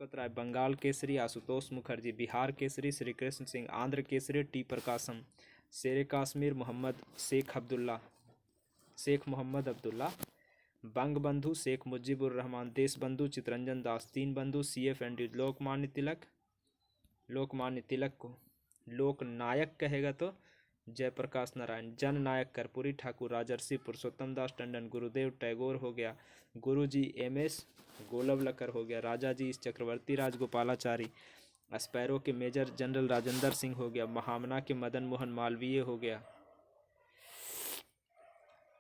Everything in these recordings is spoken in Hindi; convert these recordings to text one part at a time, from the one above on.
राय बंगाल केसरी आशुतोष मुखर्जी, बिहार केसरी श्री कृष्ण सिंह, आंध्र केसरी टी प्रकाशम, शेर काश्मीर मोहम्मद शेख मोहम्मद अब्दुल्ला, बंगबंधु शेख मुजीबुर रहमान, देश बंधु चितरंजन दास, तीन बंधु CF लोकमान्य तिलक को लोकनायक कहेगा तो जयप्रकाश नारायण, जननायक कर्पूरी ठाकुर, राजर्षि पुरुषोत्तम दास टंडन, गुरुदेव टैगोर हो गया, गुरुजी MS गोलवलकर हो गया, राजा जी चक्रवर्ती राजगोपालाचारी, स्पैरो के मेजर जनरल राजेंद्र सिंह हो गया, महामना के मदन मोहन मालवीय हो गया,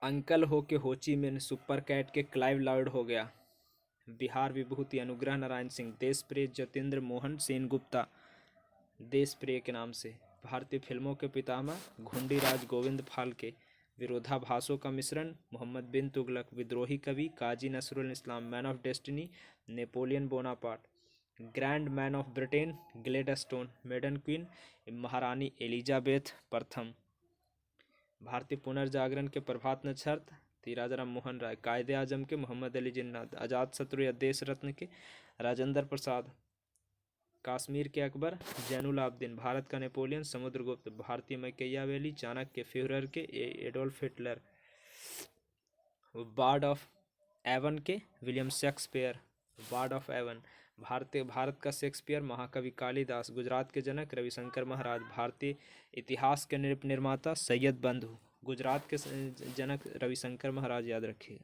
अंकल हो के होची मिन सुपर कैट के क्लाइव लॉयड हो गया, बिहार विभूति अनुग्रह नारायण सिंह, देश प्रिय जतेंद्र मोहन सेनगुप्ता, देश प्रिय के नाम से, भारतीय फिल्मों के पितामह घुंडी राज गोविंद फाल्के, विरोधाभासों का मिश्रण मोहम्मद बिन तुगलक, विद्रोही कवि Kazi Nazrul Islam, man of destiny Napoleon Bonaparte, grand man of Britain Gladstone, maiden queen महारानी एलिजाबेथ प्रथम, भारतीय पुनर्जागरण के प्रभात नक्षत्र राजाराम मोहन राय, कायदे आजम के मोहम्मद अली जिन्ना, आजाद शत्रु या देश रत्न के राजेंद्र प्रसाद, कश्मीर के अकबर जैनुल आबदीन, भारत का नेपोलियन समुद्रगुप्त, भारतीय मैकियावेली चाणक्य, फ्यूहरर के Adolf Hitler, bard of Avon के William Shakespeare, bard of Avon, Bharat का शेक्सपियर महाकवि कालिदास, गुजरात के जनक रविशंकर महाराज, भारतीय इतिहास के निर्माता सैयद बंधु, गुजरात के जनक रविशंकर महाराज याद रखिए।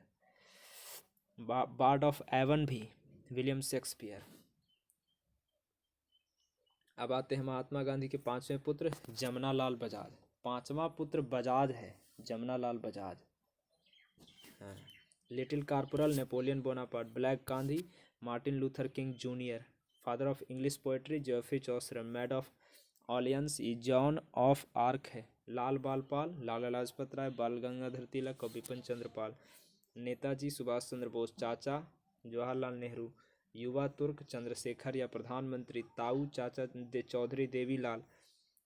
बार्ड ऑफ एवन भी विलियम शेक्सपियर। अब आते हैं महात्मा गांधी के पांचवें पुत्र जमनालाल बजाज। पांचवा पुत्र बजाज है, जमनालाल बजाज। हाँ। Little corporeal Napoleon Bonaparte, black Gandhi Martin Luther king junior, father of English poetry Geoffrey Chaucer, mad of Orleans John of arc है, लाल बाल पाल, लाला लाजपत राय, बाल गंगाधर तिलक और बिपिन चंद्र पाल, नेताजी सुभाष चंद्र बोस, चाचा जवाहरलाल नेहरू, युवा तुर्क चंद्रशेखर या प्रधानमंत्री ताऊ चाचा चौधरी देवीलाल,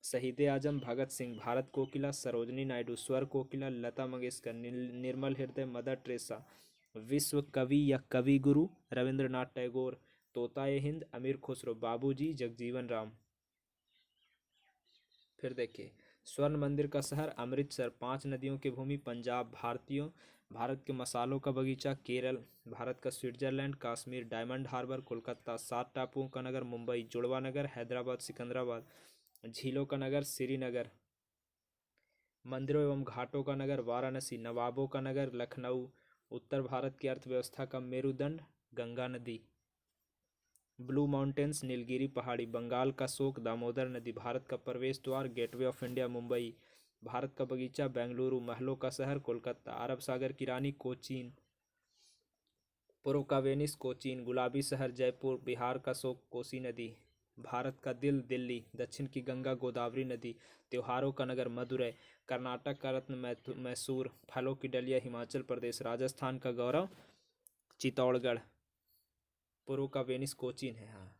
शहीद आजम भगत सिंह, भारत कोकिला सरोजनी नायडू, स्वर कोकिला लता मंगेशकर, निर्मल हृदय मदर टेरेसा, विश्व कवि या कवि गुरु रविंद्रनाथ टैगोर, तोताए हिंद अमीर खुसरो, बाबूजी जगजीवन राम। फिर देखिए, स्वर्ण मंदिर का शहर अमृतसर, पांच नदियों की भूमि पंजाब, भारत के मसालों का बगीचा केरल, भारत का स्विट्जरलैंड कश्मीर, डायमंड हार्बर कोलकाता, सात टापुओं का नगर मुंबई, जुड़वा नगर हैदराबाद सिकंदराबाद, झीलों का नगर श्रीनगर, मंदिरों एवं घाटों का नगर वाराणसी, नवाबों का नगर लखनऊ, उत्तर भारत की अर्थव्यवस्था का मेरुदंड गंगा नदी, ब्लू माउंटेन्स नीलगिरी पहाड़ी, बंगाल का शोक दामोदर नदी, भारत का प्रवेश द्वार gateway of India Mumbai, Bharat का बगीचा बेंगलुरु, महलों का शहर कोलकाता, अरब सागर की रानी कोचीन, पूर्व का वेनिस कोचीन, गुलाबी शहर जयपुर, बिहार का शोक कोसी नदी, भारत का दिल दिल्ली, दक्षिण की गंगा गोदावरी नदी, त्योहारों का नगर मदुरै, कर्नाटक का रत्न मैसूर, फलों की डलिया हिमाचल प्रदेश, राजस्थान का गौरव चित्तौड़गढ़, पूर्व का वेनिस कोचीन है। हाँ,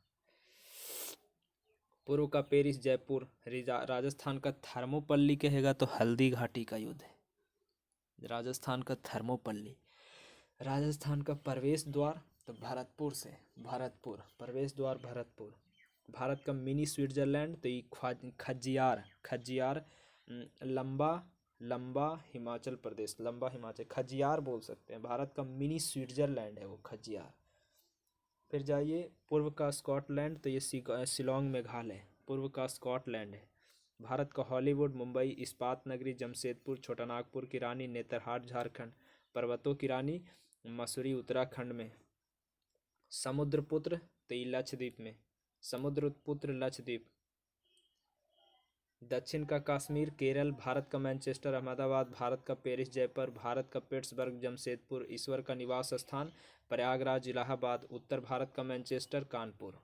पूर्व का पेरिस जयपुर, राजस्थान का थर्मोपल्ली कहेगा तो हल्दी घाटी का युद्ध है, राजस्थान का थर्मोपल्ली, राजस्थान का प्रवेश द्वार तो भरतपुर से, भरतपुर प्रवेश द्वार भरतपुर, भारत का मिनी स्विट्जरलैंड तो ये खजियार लंबा हिमाचल प्रदेश, लंबा हिमाचल खजियार बोल सकते हैं, भारत का मिनी स्विट्जरलैंड है वो खजियार। फिर जाइए, पूर्व का स्कॉटलैंड तो ये शिलोंग मेघालय, पूर्व का स्कॉटलैंड है, भारत का हॉलीवुड मुंबई, इस्पात नगरी जमशेदपुर, छोटानागपुर की रानी नेतरहाट झारखंड, पर्वतों की रानी मसूरी उत्तराखंड में, समुद्रपुत्र तो ये लक्षद्वीप में, समुद्रपुत्र लक्षद्वीप, दक्षिण का कश्मीर केरल, भारत का मैनचेस्टर अहमदाबाद, भारत का पेरिस जयपुर, भारत का पिट्सबर्ग जमशेदपुर, ईश्वर का निवास स्थान प्रयागराज इलाहाबाद, उत्तर भारत का मैनचेस्टर कानपुर,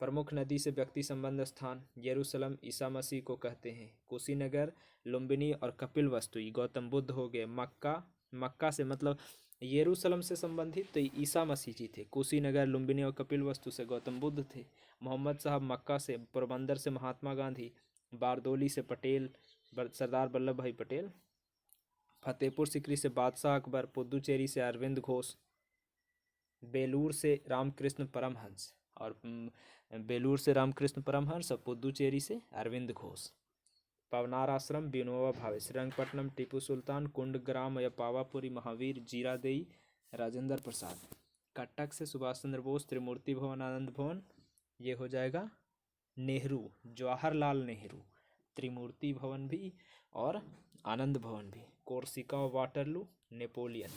प्रमुख नदी से व्यक्ति संबंध स्थान यरूशलेम ईसा मसीह को कहते हैं, कुशीनगर लुम्बिनी और कपिल वस्तु गौतम बुद्ध हो गए, मक्का से मतलब यरूशलेम से संबंधित तो ईसा मसीह जी थे, कुशीनगर लुम्बिनी और कपिल वस्तु से गौतम बुद्ध थे, मोहम्मद साहब मक्का से, पोरबंदर से महात्मा गांधी, बारदोली से पटेल सरदार वल्लभ भाई पटेल, फतेहपुर सिकरी से बादशाह अकबर, पुदुचेरी से अरविंद घोष, बेलूर से रामकृष्ण परमहंस और बेलूर से रामकृष्ण परमहंस और पुदुचेरी से अरविंद घोष। पवनार आश्रम विनोबा भावे। श्रीरंगपट्टनम टीपू सुल्तान। कुंडग्राम या पावापुरी महावीर जीरादेई राजेंद्र प्रसाद। कटक से सुभाष चंद्र बोस त्रिमूर्ति भवन आनंद भवन, ये हो जाएगा नेहरू जवाहरलाल नेहरू, त्रिमूर्ति भवन भी और आनंद भवन भी। कोर्सिका और वाटरलू नेपोलियन,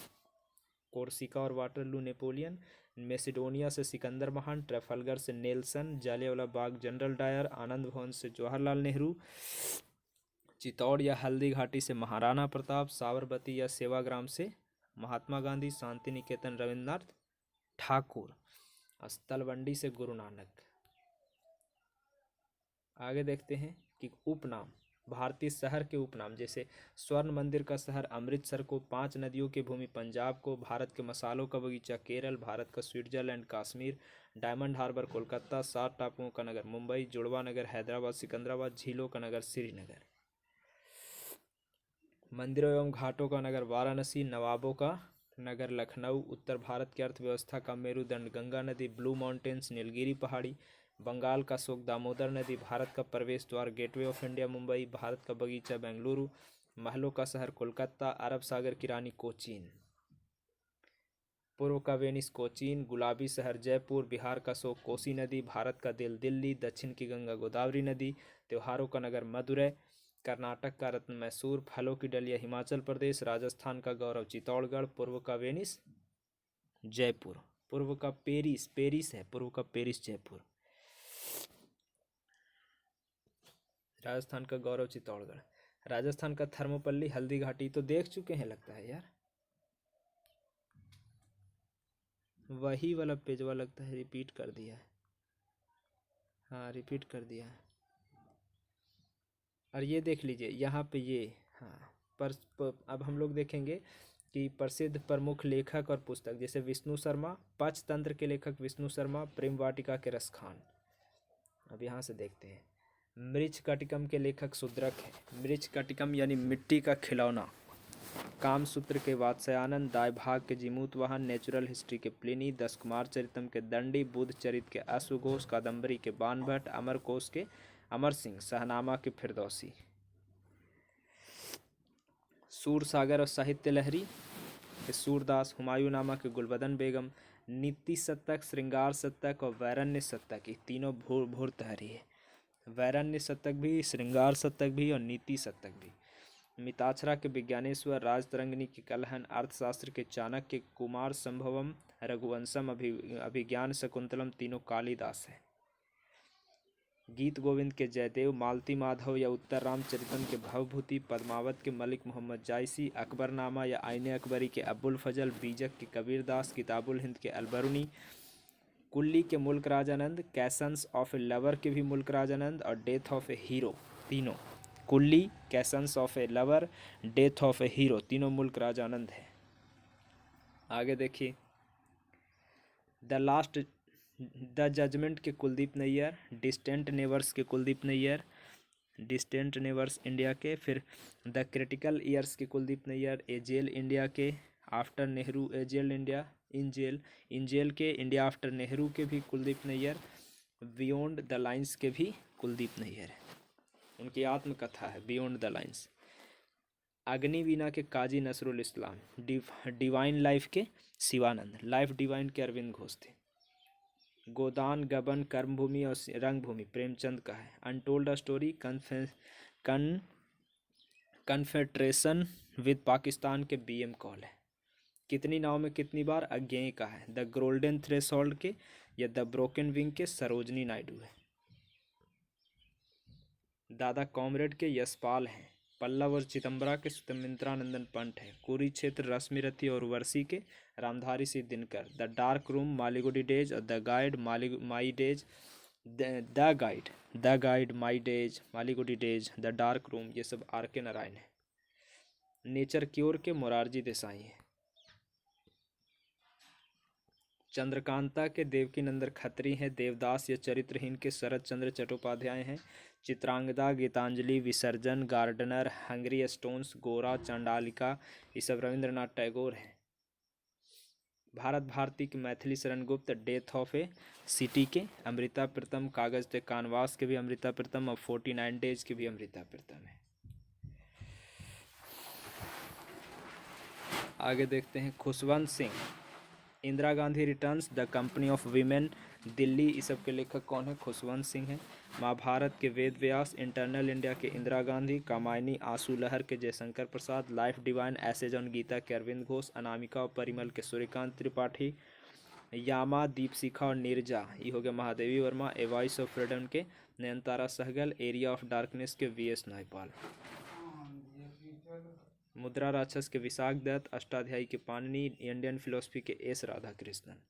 कोर्सिका और वाटरलू नेपोलियन। मैसेडोनिया से सिकंदर महान। ट्रेफल्गर से Nelson. Jallianwala Bagh general Dyer. आनंद भवन से जवाहरलाल नेहरू। चित्तौड़ या हल्दी घाटी से महाराणा प्रताप। साबरमती या सेवाग्राम से महात्मा गांधी। शांति निकेतन रविन्द्रनाथ ठाकुर। तलवंडी से गुरु नानक। आगे देखते हैं कि उपनाम, भारतीय शहर के उपनाम, जैसे स्वर्ण मंदिर का शहर अमृतसर को, 5 नदियों की भूमि पंजाब को, भारत के मसालों का बगीचा केरल, भारत का स्विट्जरलैंड कश्मीर, डायमंड हार्बर कोलकाता, 7 टापुओं का नगर मुंबई, जुड़वा नगर हैदराबाद सिकंदराबाद, झीलों का नगर श्रीनगर, मंदिरों एवं घाटों का नगर वाराणसी, नवाबों का नगर लखनऊ, उत्तर भारत की अर्थव्यवस्था का मेरुदंड गंगा नदी, ब्लू माउंटेन्स नीलगिरी पहाड़ी, बंगाल का शोक दामोदर नदी, भारत का प्रवेश द्वार gateway of India Mumbai, Bharat का बगीचा बेंगलुरु, महलों का शहर कोलकाता, अरब सागर की रानी कोचीन, पूर्व का वेनिस कोचीन, गुलाबी शहर जयपुर, बिहार का शोक कोसी नदी, भारत का दिल दिल्ली, दक्षिण की गंगा गोदावरी नदी, त्योहारों का नगर मदुरै, कर्नाटक का रत्न मैसूर, फलों की डलिया हिमाचल प्रदेश, राजस्थान का गौरव चित्तौड़गढ़, पूर्व का वेनिस जयपुर, पूर्व का पेरिस पेरिस है, पूर्व का पेरिस जयपुर, राजस्थान का गौरव चित्तौड़गढ़, राजस्थान का थर्मोपल्ली हल्दी घाटी तो देख चुके हैं लगता है यार, वही वाला पेजवा लगता है रिपीट कर दिया है, हाँ रिपीट कर दिया है। और ये देख लीजिए यहाँ पे ये, हाँ अब हम लोग देखेंगे कि प्रसिद्ध प्रमुख लेखक और पुस्तक, जैसे विष्णु शर्मा, पंचतंत्र के लेखक विष्णु शर्मा, प्रेम वाटिका के रसखान। अब यहाँ से देखते हैं, मृच्छकटिकम के लेखक शूद्रक है, मृच्छकटिकम यानी मिट्टी का खिलौना, कामसूत्र के वात्स्यानंद, दाय भाग के जीमूतवाहन, नेचुरल हिस्ट्री के प्लिनी, 10 कुमार चरितम के दंडी, बुद्ध चरित के अश्वघोष, कादम्बरी के बाणभट्ट, अमरकोश के अमर सिंह, शाहनामा के फिरदौसी, सूरसागर और साहित्य लहरी के सूरदास, हुमायूं नामा के गुलबदन बेगम, नीति शतक, श्रृंगार शतक और वैरण्य शतक, ये तीनों भूर्तहरी है, वैरण्य शतक भी, श्रृंगार शतक भी और नीति शतक भी। मिताक्षरा के विज्ञानेश्वर, राजतरंगिणी के कलहन, अर्थशास्त्र के चाणक्य, कुमार संभवम, रघुवंशम, अभिज्ञान शकुंतलम, तीनों कालिदास है। गीत गोविंद के जयदेव, मालती माधव या उत्तर रामचरितम के भवभूति, पद्मावत के मलिक मोहम्मद जायसी, अकबरनामा या आईने अकबरी के अबुल फजल, बीजक के कबीरदास, किताबुल हिंद के अलबरूनी, कुल्ली के मुल्क राजानंद, कैसन्स ऑफ ए लवर के भी मुल्क राजानंद और डेथ ऑफ ए हीरो, तीनों coolie, confessions of a lover, death of a hero, तीनों मुल्क राजानंद है। आगे देखिए, द जजमेंट के कुलदीप नैयर, डिस्टेंट नेवर्स के Kuldip Nayar, distant neighbours India के, फिर द क्रिटिकल ईयर्स के Kuldip Nayar, a jail India के, after Nehru a jail India, in jail के, इंडिया आफ्टर नेहरू के भी Kuldip Nayar, beyond the lines के भी कुलदीप नैयर है, उनकी आत्मकथा है बियॉन्ड द लाइन्स। अग्निवीणा के काजी नसरुल इस्लाम, डिवाइन लाइफ के शिवानंद, लाइफ डिवाइन के अरविंद घोष थे। गोदान, गबन, कर्मभूमि और रंगभूमि प्रेमचंद का है। Untold story, confederation with Pakistan के बीएम कॉल है। कितनी नाव में कितनी बार, अज्ञेय का है। द गोल्डन थ्रेशोल्ड के या द ब्रोकन विंग के सरोजनी नायडू है। दादा कॉमरेड के यशपाल हैं। पल्लव और चिदम्बरा के सुमित्रानंदन पंत है। कुरुक्षेत्र रश्मिरथी और वर्षी के Ramdhari Singh Dinkar. The dark room Malgudi days और the guide my days, the guide my days, Malgudi days, the dark room, ये सब आर के नारायण है। नेचर क्योर के मोरारजी देसाई हैं। चंद्रकांता के देवकीनंदन खत्री हैं। देवदास या चरित्रहीन के शरद चंद्र चट्टोपाध्याय हैं। चित्रांगदा, गीतांजलि, विसर्जन, गार्डनर, हंगरी स्टोन्स, गोरा, चंडालिका, ये सब रविंद्रनाथ टैगोर हैं। भारत भारती के Maithili Sharan Gupt death of A city के, अमृता प्रीतम कागज ते कानवास के भी अमृता प्रीतम और 49 डेज के भी अमृता प्रीतम है। आगे देखते हैं Khushwant Singh, Indira Gandhi returns, the company of women, Delhi, इस सब के लेखक कौन है? खुशवंत सिंह है। महाभारत के वेद व्यास, इंटरनल इंडिया के इंदिरा गांधी, कामायनी आंसू लहर के Jaishankar Prasad, life divine essays on Gita के अरविंद घोष, अनामिका और परिमल के सूर्यकांत त्रिपाठी, यामा दीपशिखा और नीरजा ये हो गया Mahadevi Verma, a voice of freedom के Nayantara Sahgal, area of darkness के वीएस नायपाल, मुद्रा राक्षस के विशाख दत्त, अष्टाध्यायी के पाणिनि, इंडियन फिलोसफी के एस राधाकृष्णन।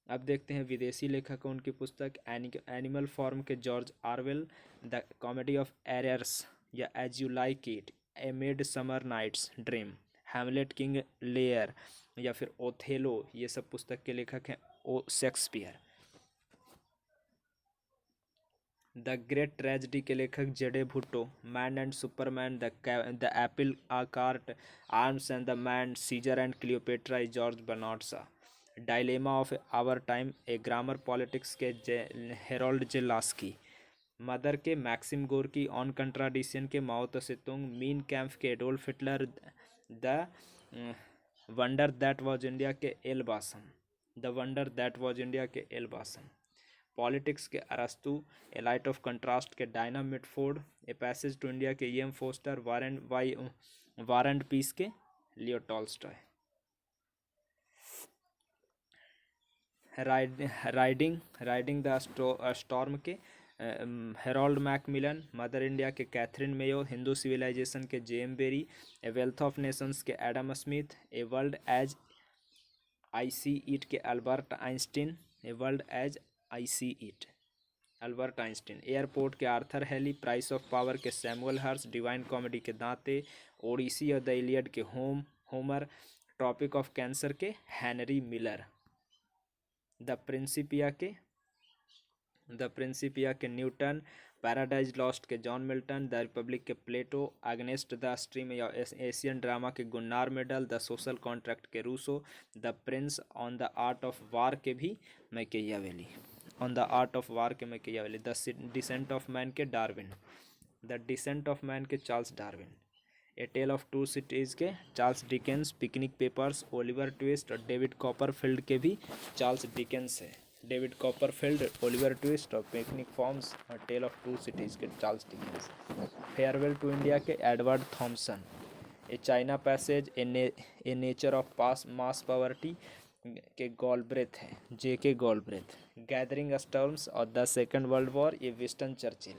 अब देखते हैं विदेशी लेखक उनकी पुस्तक, एनिमल फॉर्म के George Orwell, the comedy of errors या as you like it, a midsummer night's dream, Hamlet King Lear या फिर ओथेलो, ये सब पुस्तक के लेखक हैं ओ शेक्सपियर। द ग्रेट ट्रेजेडी के लेखक ZA Bhutto, man and superman, the apple a cart, arms and the man, Caesar and Cleopatra George Bernard Shaw, dilemma of our time, a grammar politics के हेरोल्ड जे लास्की, मदर के मैक्सिम गोर्की, ऑन कंट्राडिक्शन के माओ त्से-तुंग, मीन कैम्प के Adolf Hitler, the wonder that was India के L Basham, the wonder that was India के एल बासम, पॉलिटिक्स के अरस्तु, ए लाइट ऑफ कंट्रास्ट के Diana Mitford, a passage to India के M Forster, war and peace के Leo Tolstoy, riding the storm के हेरोल्ड मैकमिलन, मदर इंडिया के कैथरीन मेयो, हिंदू सिविलाइजेशन के Jem Berry, a wealth of nations के Adam Smith, a world as I see it के Albert Einstein, a world as I see it Albert Einstein, airport के Arthur Hailey, price of power के सैमुअल हर्स, डिवाइन कॉमेडी के दांते, ओडिसी और द इलियड के होमर, ट्रॉपिक ऑफ कैंसर के हेनरी मिलर, द प्रिंसिपिया के न्यूटन, पैराडाइज लॉस्ट के जॉन मिल्टन, द रिपब्लिक के प्लेटो, अगेंस्ट द स्ट्रीम या एशियन ड्रामा के Gunnar Myrdal, the social contract के Rousseau, the prince on the art of war के भी Machiavelli, on the art of war के Machiavelli, the descent of man के Darwin, the descent of man के Charles Darwin, a tale of two cities के Charles Dickens, Pickwick papers Oliver Twist और डेविड कॉपरफील्ड के भी चार्ल्स डिकेंस है, डेविड कॉपरफील्ड, ओलिवर ट्विस्ट और पिकनिक फॉर्म्स और टेल ऑफ टू सिटीज़ के Charles Dickens, farewell to India के Edward Thompson, a China passage, a nature of mass poverty के गॉलब्रेथ है, जे.के. गॉलब्रेथ, गैदरिंग स्टॉर्म्स और द सेकेंड वर्ल्ड वॉर, ये Winston Churchill,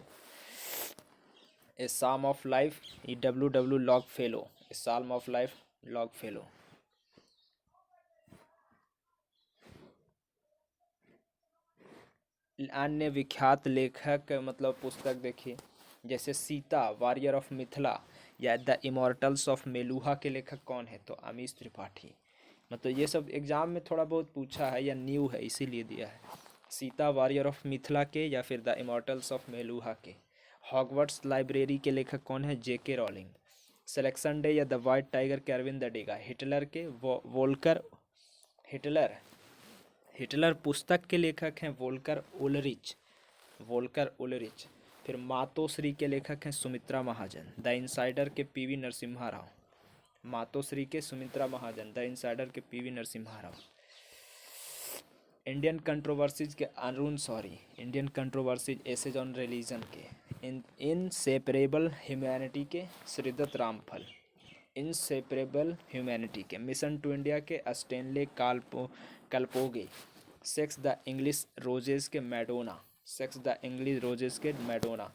a psalm of life, E W Longfellow, a psalm of life Longfellow. अन्य विख्यात लेखक मतलब पुस्तक देखिए, जैसे सीता वॉरियर ऑफ मिथिला या द इमॉर्टल्स ऑफ मेलुहा के लेखक कौन है? तो अमीश त्रिपाठी। मतलब ये सब एग्जाम में थोड़ा बहुत पूछा है या न्यू है इसीलिए दिया है। सीता वॉरियर ऑफ मिथिला के या फिर द इमॉर्टल्स ऑफ मेलुहा के। हॉगवर्ट्स लाइब्रेरी के लेखक कौन है? जे.के. रॉलिंग। सिलेक्शन डे या द वाइट टाइगर के अरविंद अडिगा। हिटलर के वोल्कर हिटलर पुस्तक के लेखक हैं वोल्कर उलरिच। फिर मातोश्री के लेखक हैं सुमित्रा महाजन। द इनसाइडर के पी.वी. नरसिम्हा राव। मातोश्री के सुमित्रा महाजन, द इनसाइडर के PV. Narasimha Rao. Indian controversies के Arun Shourie. Indian controversies essays on religion के। इनसेपरेबल ह्यूमैनिटी के श्रीदत्त रामफल। इनसेपरेबल ह्यूमैनिटी के मिशन टू इंडिया के Stanley Kalpage. Sex the English roses के मैडोना।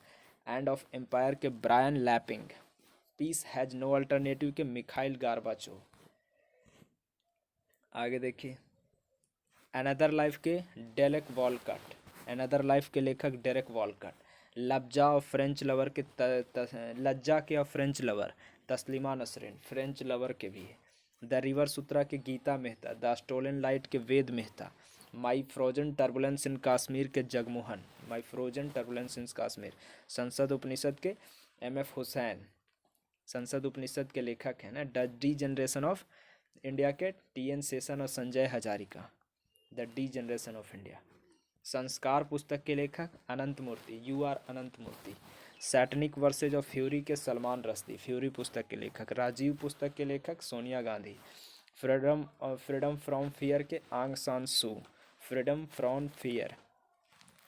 एंड ऑफ एम्पायर के Brian Lapping. Peace has no alternative के मिखाइल गार्बाचो। आगे देखिए अनदर लाइफ के डेरेक वॉलकॉट। अनदर लाइफ के लेखक डेरेक वॉलकॉट। लज्जा और फ्रेंच लवर के लज्जा के और French lover Taslima Nasrin French lover के भी है। द रिवर सूत्रा के Gita Mehta. The stolen light के Ved Mehta. My frozen turbulence in Kashmir के Jagmohan. My frozen turbulence in Kashmir. संसद उपनिषद के एम.एफ. हुसैन। संसद उपनिषद के लेखक हैं ना। The degeneration of India के TN शेषन और Sanjay Hazarika, the degeneration of India. Samskara पुस्तक के लेखक Ananth Murthy, UR Ananth Murthy. Satanic verses of fury के सलमान रश्दी, फ्यूरी पुस्तक के लेखक। राजीव पुस्तक के लेखक Sonia Gandhi. Freedom from fear के Aung San Suu, freedom from fear.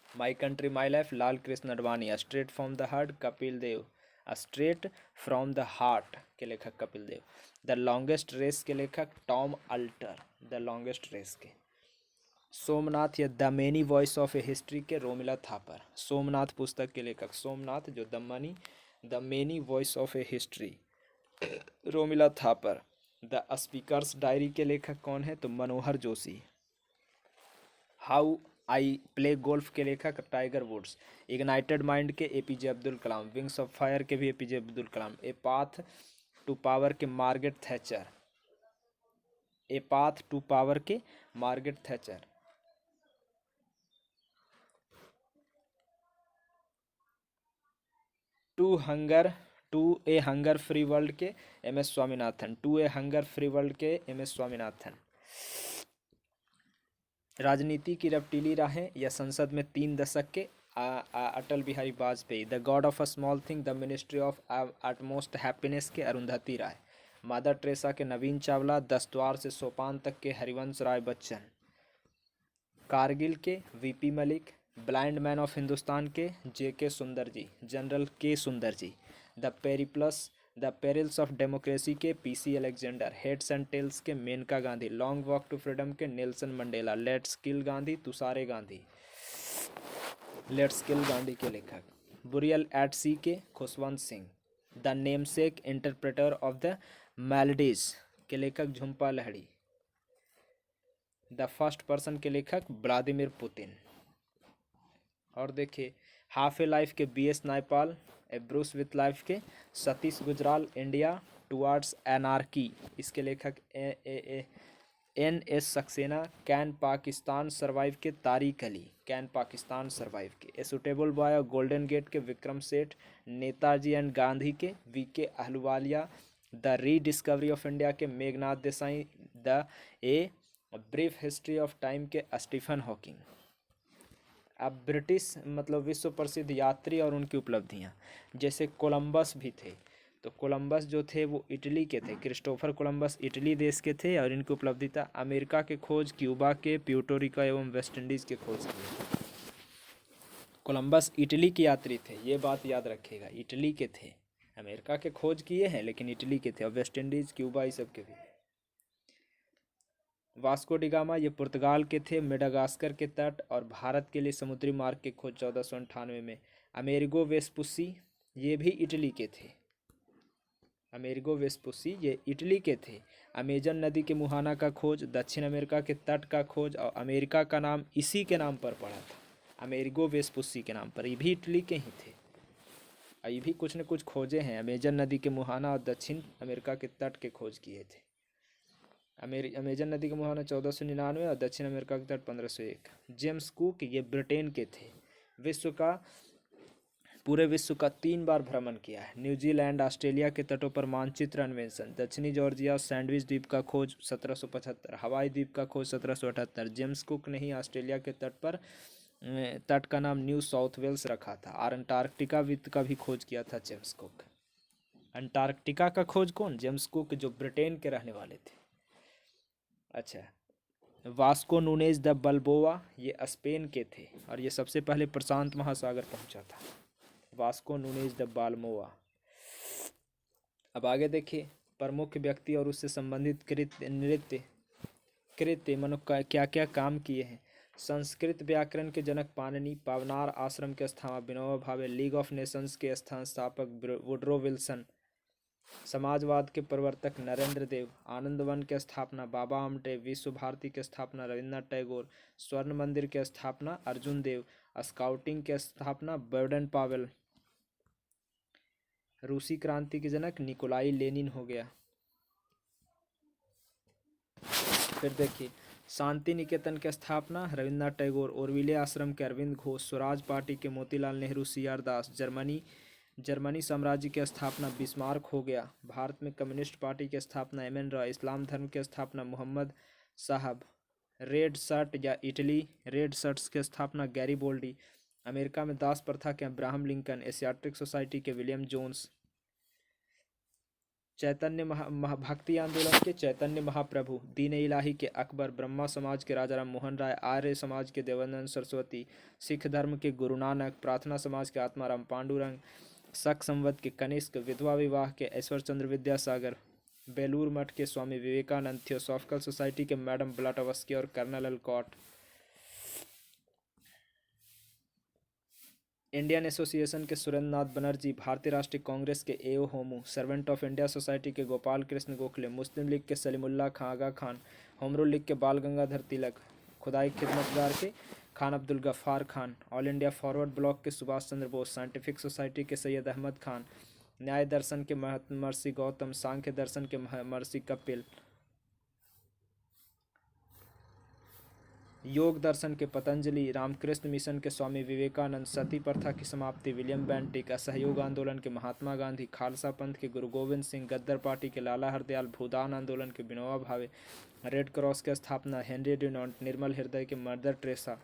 My country my life Lal Krishna Advani. Straight from the heart Kapil Dev, straight from the heart के लेखक Kapil Dev. The longest race के लेखक Tom Alter, the longest race के। सोमनाथ या the many voice of a history के रोमिला थापर, सोमनाथ पुस्तक के लेखक सोमनाथ, जो the many voice of a history, Romila Thapar. The speaker's diary के लेखक कौन है, तो Manohar Joshi. How I play golf के लेखक टाइगर वुड्स। इग्नाइटेड माइंड के APJ Abdul Kalam. Wings of fire के भी APJ Abdul Kalam. A path to power के Margaret Thatcher, a path to power के Margaret Thatcher. To a hunger free world के MS Swaminathan, to a hunger free world के MS स्वामीनाथन। राजनीति की रफ्तीली राहें या संसद में 3 दशक के Atal Bihari Vajpayee. The god of a small thing, the ministry of utmost happiness के अरुंधति राय। मदर टेरेसा के नवीन चावला। 10 द्वार से सोपान तक के हरिवंश राय बच्चन। कारगिल के VP Malik. Blind man of Hindustan के JK Sundarji, general K Sundarji. The perils of democracy के PC Alexander. Heads and tails के Maneka Gandhi. Long walk to freedom के Nelson Mandela. Let's kill Gandhi Tushar Gandhi, let's kill Gandhi के लेखक। बुरियल एट सी के Khushwant Singh. The namesake interpreter of the melodies के लेखक Jhumpa Lahiri. The first person के लेखक व्लादिमीर पुतिन। और देखिए हाफ ए लाइफ के BS Naipaul. A brush with life के Satish Gujral. India towards anarchy, इसके लेखक NS Saxena. Can Pakistan survive के तारिक अली, कैन पाकिस्तान सर्वाइव के। ए सुटेबल बॉय और गोल्डन गेट के विक्रम सेठ। नेताजी एंड गांधी के VK Ahluwalia. The rediscovery of India के Meghnad Desai. The a brief history of time के स्टीफन हॉकिंग। अब ब्रिटिश मतलब विश्व प्रसिद्ध यात्री और उनकी उपलब्धियां, जैसे कोलंबस भी थे, तो कोलंबस जो थे वो इटली के थे। क्रिस्टोफर कोलंबस इटली देश के थे और इनकी उपलब्धि था अमेरिका के खोज, क्यूबा के, प्यूर्टोरिको एवं वेस्ट इंडीज़ के खोज किए। कोलंबस इटली के यात्री थे, ये बात याद रखिएगा, इटली के थे। अमेरिका के खोज किए हैं लेकिन इटली के थे, और वेस्ट इंडीज़, क्यूबा, ये सब के भी। वास्को डिगामा ये पुर्तगाल के थे। मेडागास्कर के तट और भारत के लिए समुद्री मार्ग की खोज 1498 में। अमेरिगो वेस्पुसी ये भी इटली के थे। अमेरिगो वेस्पुसी ये इटली के थे। अमेजन नदी के मुहाना का खोज, दक्षिण अमेरिका के तट का खोज, और अमेरिका का नाम इसी के नाम पर पड़ा था, अमेरिगो वेस्पुसी के नाम पर। ये भी इटली के ही थे। ये भी कुछ न कुछ खोजे हैं। अमेजन नदी के मुहाना और दक्षिण अमेरिका के तट के खोज किए थे। अमेजन नदी का मुहाना 1499 और दक्षिण अमेरिका के तट 1501। जेम्स कुक ये ब्रिटेन के थे। पूरे विश्व का 3 बार भ्रमण किया है। न्यूजीलैंड, ऑस्ट्रेलिया के तटों पर मानचित्र अन्वेषण। दक्षिणी जॉर्जिया सैंडविच द्वीप का खोज 1775। हवाई द्वीप का खोज 1778। जेम्स कुक ने ही ऑस्ट्रेलिया के तट का नाम न्यू साउथ वेल्स रखा था। और अंटार्कटिका द्वीप का भी खोज किया था जेम्स कुक। अंटार्कटिका का खोज कौन? जेम्स कुक, जो ब्रिटेन के रहने वाले थे। अच्छा, वास्को नूनेज द बल्बोआ ये स्पेन के थे और ये सबसे पहले प्रशांत महासागर पहुंचा था। Vasco Nunez de Balboa. अब आगे देखिए प्रमुख व्यक्ति और उससे संबंधित कृत्य मनो क्या क्या काम किए हैं। संस्कृत व्याकरण के जनक पाणिनि। पावनार आश्रम के स्थापक Vinoba Bhave. League of nations के संस्थापक वुडरो विल्सन। समाजवाद के प्रवर्तक नरेंद्र देव। आनंद वन के स्थापना बाबा आमटे। विश्व भारती के स्थापना रविन्द्रनाथ टैगोर। स्वर्ण मंदिर के स्थापना अर्जुन देव। स्काउटिंग के स्थापना बर्डन पावेल। रूसी क्रांति के जनक निकोलाई लेनिन हो गया। फिर देखिए शांति निकेतन के स्थापना रविन्द्रनाथ टैगोर। ओरविले आश्रम के अरविंद घोष। स्वराज पार्टी के मोतीलाल नेहरू। CR दास। जर्मनी जर्मनी साम्राज्य की स्थापना बिस्मार्क हो गया। भारत में कम्युनिस्ट पार्टी की स्थापना एम.एन. रॉय। इस्लाम धर्म की स्थापना मोहम्मद साहब। रेड शर्ट या इटली रेड शर्ट्स की स्थापना गैरीबोल्डी। अमेरिका में दास प्रथा के अब्राहम लिंकन। एशियाटिक सोसाइटी के विलियम जोन्स। चैतन्य भक्ति आंदोलन के चैतन्य महाप्रभु। दीन इलाही के अकबर। ब्रह्मा समाज के राजा राम मोहन राय। आर्य समाज के देवानंद सरस्वती। सिख धर्म के गुरु नानक। प्रार्थना समाज के आत्माराम पांडुरंग। शक संवत के कनिष्क। विधवा विवाह के ऐश्वर्य चंद्र विद्यासागर। बेलूर मठ के स्वामी विवेकानंद। थियोसॉफिकल सोसाइटी के मैडम ब्लाटवस्की और कर्नल अलकॉट। इंडियन एसोसिएशन के सुरेंद्र नाथ बनर्जी। भारतीय राष्ट्रीय कांग्रेस के AO. Hume. Servant of India society के गोपाल कृष्ण गोखले। मुस्लिम लीग के Salimullah Khan Aga Khan. Home rule league के बाल गंगाधर तिलक। खुदाई खिदमतगार के Khan Abdul Ghaffar Khan. All India forward bloc के सुभाष चंद्र बोस। साइंटिफिक सोसाइटी के सैयद अहमद खान। न्याय दर्शन के महर्षि गौतम। सांख्य दर्शन के महर्षि कपिल। योग दर्शन के पतंजलि। रामकृष्ण मिशन के स्वामी विवेकानंद। सती प्रथा की समाप्ति विलियम बेंटिक। असहयोग आंदोलन के महात्मा गांधी। खालसा पंथ के गुरु गोविंद सिंह। गद्दर पार्टी के लाला हरदयाल। भूदान आंदोलन के विनोबा भावे। रेड क्रॉस की स्थापना हेनरी डिनॉन्ट। निर्मल हृदय के मदर टेरेसा।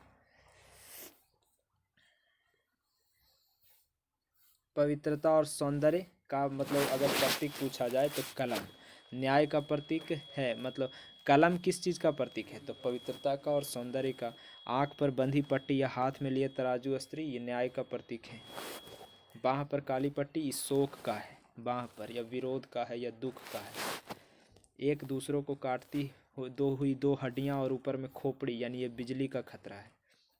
पवित्रता और सौंदर्य का मतलब अगर प्रतीक पूछा जाए तो कलम न्याय का प्रतीक है। मतलब कलम किस चीज़ का प्रतीक है तो पवित्रता का और सौंदर्य का। आँख पर बंधी पट्टी या हाथ में लिए तराजू अस्त्री ये न्याय का प्रतीक है। बाँह पर काली पट्टी ये शोक का है। बाँह पर या विरोध का है या दुख का है। एक दूसरों को काटती हुई दो हड्डियाँ और ऊपर में खोपड़ी यानी ये बिजली का खतरा है।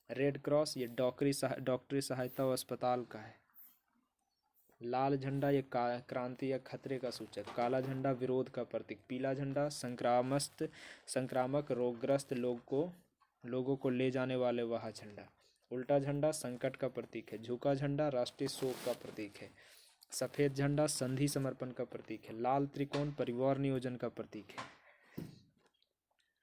रेड क्रॉस ये डॉक्टरी सहायता और अस्पताल का है। लाल झंडा ये क्रांति या खतरे का सूचक। काला झंडा विरोध का प्रतीक। पीला झंडा संक्रामक रोगग्रस्त लोगों को ले जाने वाले वह झंडा। उल्टा झंडा संकट का प्रतीक है। झुका झंडा राष्ट्रीय शोक का प्रतीक है। सफ़ेद झंडा संधि समर्पण का प्रतीक है। लाल त्रिकोण परिवार नियोजन का प्रतीक है।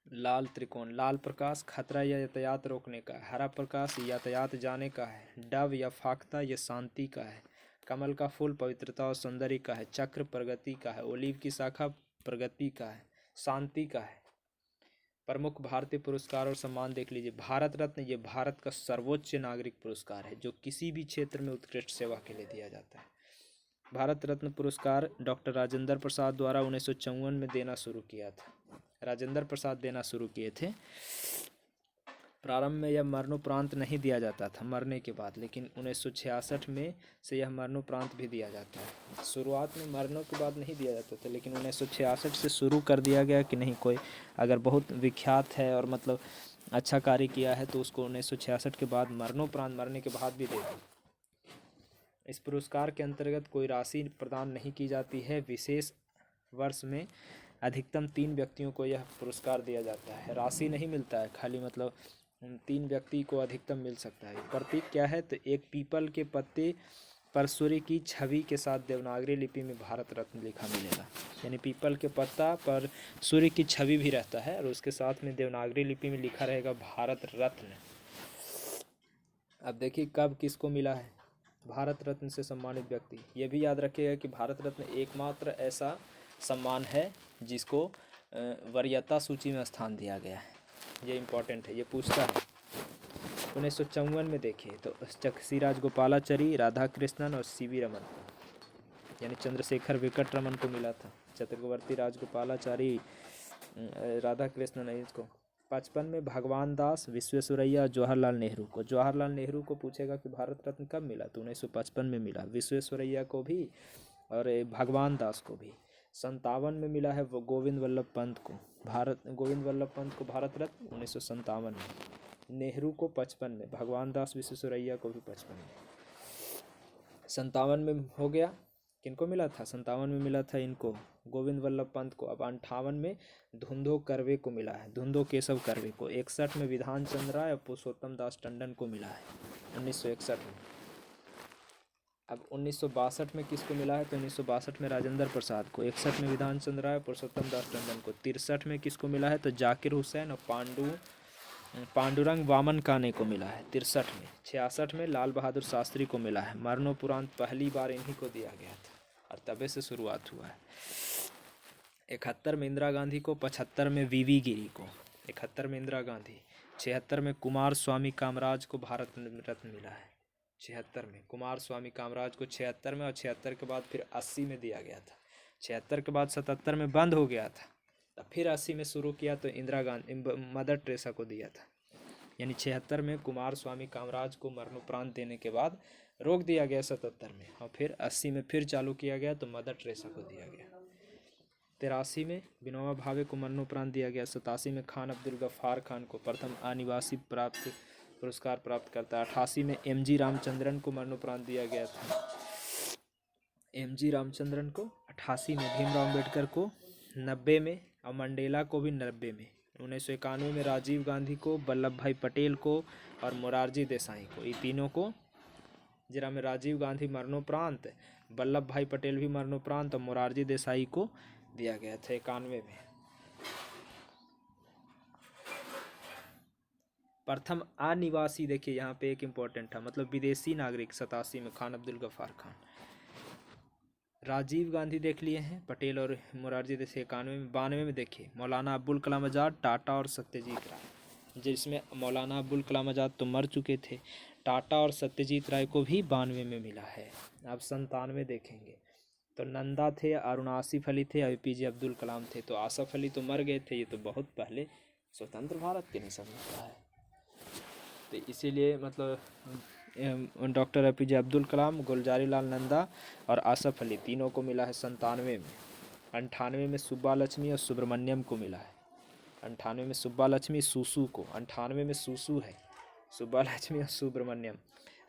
लाल त्रिकोण लाल प्रकाश खतरा या यातायात रोकने का है। हरा प्रकाश यातायात जाने का है। डव या फाख्ता ये शांति का है। कमल का फूल पवित्रता और सौंदर्य का है। चक्र प्रगति का है। ओलिव की शाखा प्रगति का है शांति का है। प्रमुख भारतीय पुरस्कार और सम्मान देख लीजिए। भारत रत्न ये भारत का सर्वोच्च नागरिक पुरस्कार है जो किसी भी क्षेत्र में उत्कृष्ट सेवा के लिए दिया जाता है। भारत रत्न पुरस्कार डॉक्टर राजेंद्र प्रसाद द्वारा 1954 में देना शुरू किया था। राजेंद्र प्रसाद देना शुरू किए थे। प्रारंभ में यह मरणोपरांत नहीं दिया जाता था मरने के बाद, लेकिन 1966 में से यह मरणोपरांत भी दिया जाता है। शुरुआत में मरने के बाद नहीं दिया जाता था, लेकिन 1966 से शुरू कर दिया गया कि नहीं, कोई अगर बहुत विख्यात है और मतलब अच्छा कार्य किया है तो उसको 1966 के बाद मरणोपरांत मरने के बाद भी दे दो। इस पुरस्कार के अंतर्गत कोई राशि प्रदान नहीं की जाती है। विशेष वर्ष में अधिकतम 3 व्यक्तियों को यह पुरस्कार दिया जाता है। राशि नहीं मिलता है, खाली मतलब 3 व्यक्ति को अधिकतम मिल सकता है। प्रतीक क्या है तो एक पीपल के पत्ते पर सूर्य की छवि के साथ देवनागरी लिपि में भारत रत्न लिखा मिलेगा। यानी पीपल के पत्ता पर सूर्य की छवि भी रहता है और उसके साथ में देवनागरी लिपि में लिखा रहेगा भारत रत्न। अब देखिए कब किसको मिला है भारत रत्न से सम्मानित व्यक्ति। ये भी याद रखिएगा कि भारत रत्न एकमात्र ऐसा सम्मान है जिसको वरीयता सूची में स्थान दिया गया है। ये इम्पोर्टेंट है, ये पूछता है। 1954 में देखिए तो चकसी राजगोपालाचारी, राधा कृष्णन और सी.वी. रमन यानी चंद्रशेखर वेंकट रमन को मिला था। चक्रवर्ती राजगोपालाचारी, राधा कृष्णन है इसको। 55 में भगवान दास, विश्वेश्वरैया, जवाहरलाल नेहरू को। जवाहरलाल नेहरू को पूछेगा कि भारत रत्न कब मिला तो 1955 में मिला। विश्वेश्वरैया को भी और भगवान दास को भी। 57 में मिला है वो गोविंद वल्लभ पंत को। गोविंद वल्लभ पंत को भारत रत्न 1957 में। नेहरू को 55 में, भगवान दास विश्वेश्वरैया को भी 55 में। 57 में हो गया। किनको मिला था 57 में मिला था इनको गोविंद वल्लभ पंत को। अब 58 में धुंधो कर्वे को मिला है, धुंधो केशव कर्वे को। 61 में विधान चंद्र राय और पुरुषोत्तम दास टंडन को मिला है 1961 में। अब 1962 में किसको मिला है तो 1962 में राजेंद्र प्रसाद को। 61 में विधान चंद्र राय, पुरुषोत्तम दास टंडन को। 63 में किसको मिला है तो जाकिर हुसैन और पांडुरंग वामन काने को मिला है 63 में। 66 में लाल बहादुर शास्त्री को मिला है। मरणोपरांत पहली बार इन्हीं को दिया गया था और तबे से शुरुआत हुआ है। 71 में इंदिरा गांधी को, 75 में वीवी गिरी को, 71 में इंदिरा गांधी। 76 में कुमार स्वामी कामराज को भारत रत्न मिला है। 76 में कुमार स्वामी कामराज को 76 में, और 76 के बाद फिर 80 में दिया गया था। 76 के बाद 77 में बंद हो गया था, तब फिर 80 में शुरू किया तो इंदिरा गांधी मदर टेरेसा को दिया था। यानी 76 में कुमार स्वामी कामराज को मरणोपरांत देने के बाद रोक दिया गया 77 में, और फिर 80 में फिर चालू किया गया तो मदर टेरेसा को दिया गया। 83 में विनोबा भावे को मरणोपरांत दिया गया। 87 में खान अब्दुल गफ्फार खान को प्रथम अनिवासी पुरस्कार प्राप्त करता है। 88 में एम.जी. रामचंद्रन को मरणोपरांत दिया गया था। एम.जी. रामचंद्रन को 88 में, भीमराव अम्बेडकर को 90 में, और मंडेला को भी 90 में। 1991 में राजीव गांधी को, वल्लभ भाई पटेल को और मोरारजी देसाई को, ये तीनों को, जिरा में राजीव गांधी मरणोपरांत, वल्लभ भाई पटेल भी मरणोपरांत और मोरारजी देसाई को दिया गया था 91 में। प्रथम अनिवासी, देखिए यहाँ पे एक इम्पोर्टेंट था, मतलब विदेशी नागरिक 87 में खान अब्दुल गफ्फार खान। राजीव गांधी देख लिए हैं, पटेल और मोरारजी देसाई 91 में। 92 में देखिए मौलाना अबुल कलाम आज़ाद, टाटा और सत्यजीत राय, जिसमें मौलाना अबुल कलाम आज़ाद तो मर चुके थे, टाटा और सत्यजीत राय को भी 92 में मिला है। अब 97 देखेंगे तो नंदा थे, अरुण आसिफ अली थे, APJ अब्दुल कलाम थे। तो आसिफ अली तो मर गए थे, ये तो बहुत पहले स्वतंत्र भारत के नहीं समझता है, तो इसीलिए मतलब डॉक्टर APJ अब्दुल कलाम, गुलजारी लाल नंदा और आसिफ अली तीनों को मिला है 97 में। 98 में सुब्बा लक्ष्मी और सुब्रमण्यम को मिला है। 98 में सुब्बा लक्ष्मी, सूसू को, 98 में सूसू है, सुब्बा लक्ष्मी और सुब्रमण्यम।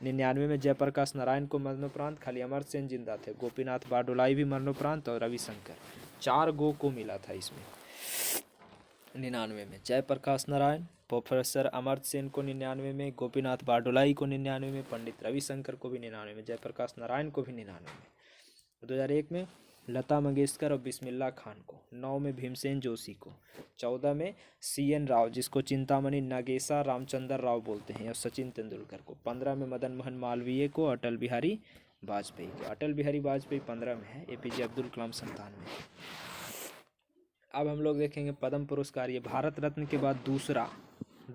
99 में जयप्रकाश नारायण को मरणोपरांत, खाली अमर सेन जिंदा थे। गोपीनाथ बारडोलाई भी मरणोपरांत और रविशंकर, 4 गो को मिला था इसमें। 99 में जयप्रकाश नारायण, प्रोफेसर अमर्त्य सेन को 99 में, गोपीनाथ बारडोलाई को 99 में, पंडित रविशंकर को भी 99 में, जयप्रकाश नारायण को भी 99 में। 2001 में लता मंगेशकर और बिस्मिल्लाह खान को, 9 में भीमसेन जोशी को, 14 में CN राव, जिसको चिंतामणि नागेशा रामचंद्र राव बोलते हैं, और सचिन तेंदुलकर को, 15 में मदन मोहन मालवीय को, अटल बिहारी वाजपेयी को। अटल बिहारी वाजपेयी 15 में है, APJ अब्दुल कलाम 97 में। अब हम लोग देखेंगे पद्म पुरस्कार, ये भारत रत्न के बाद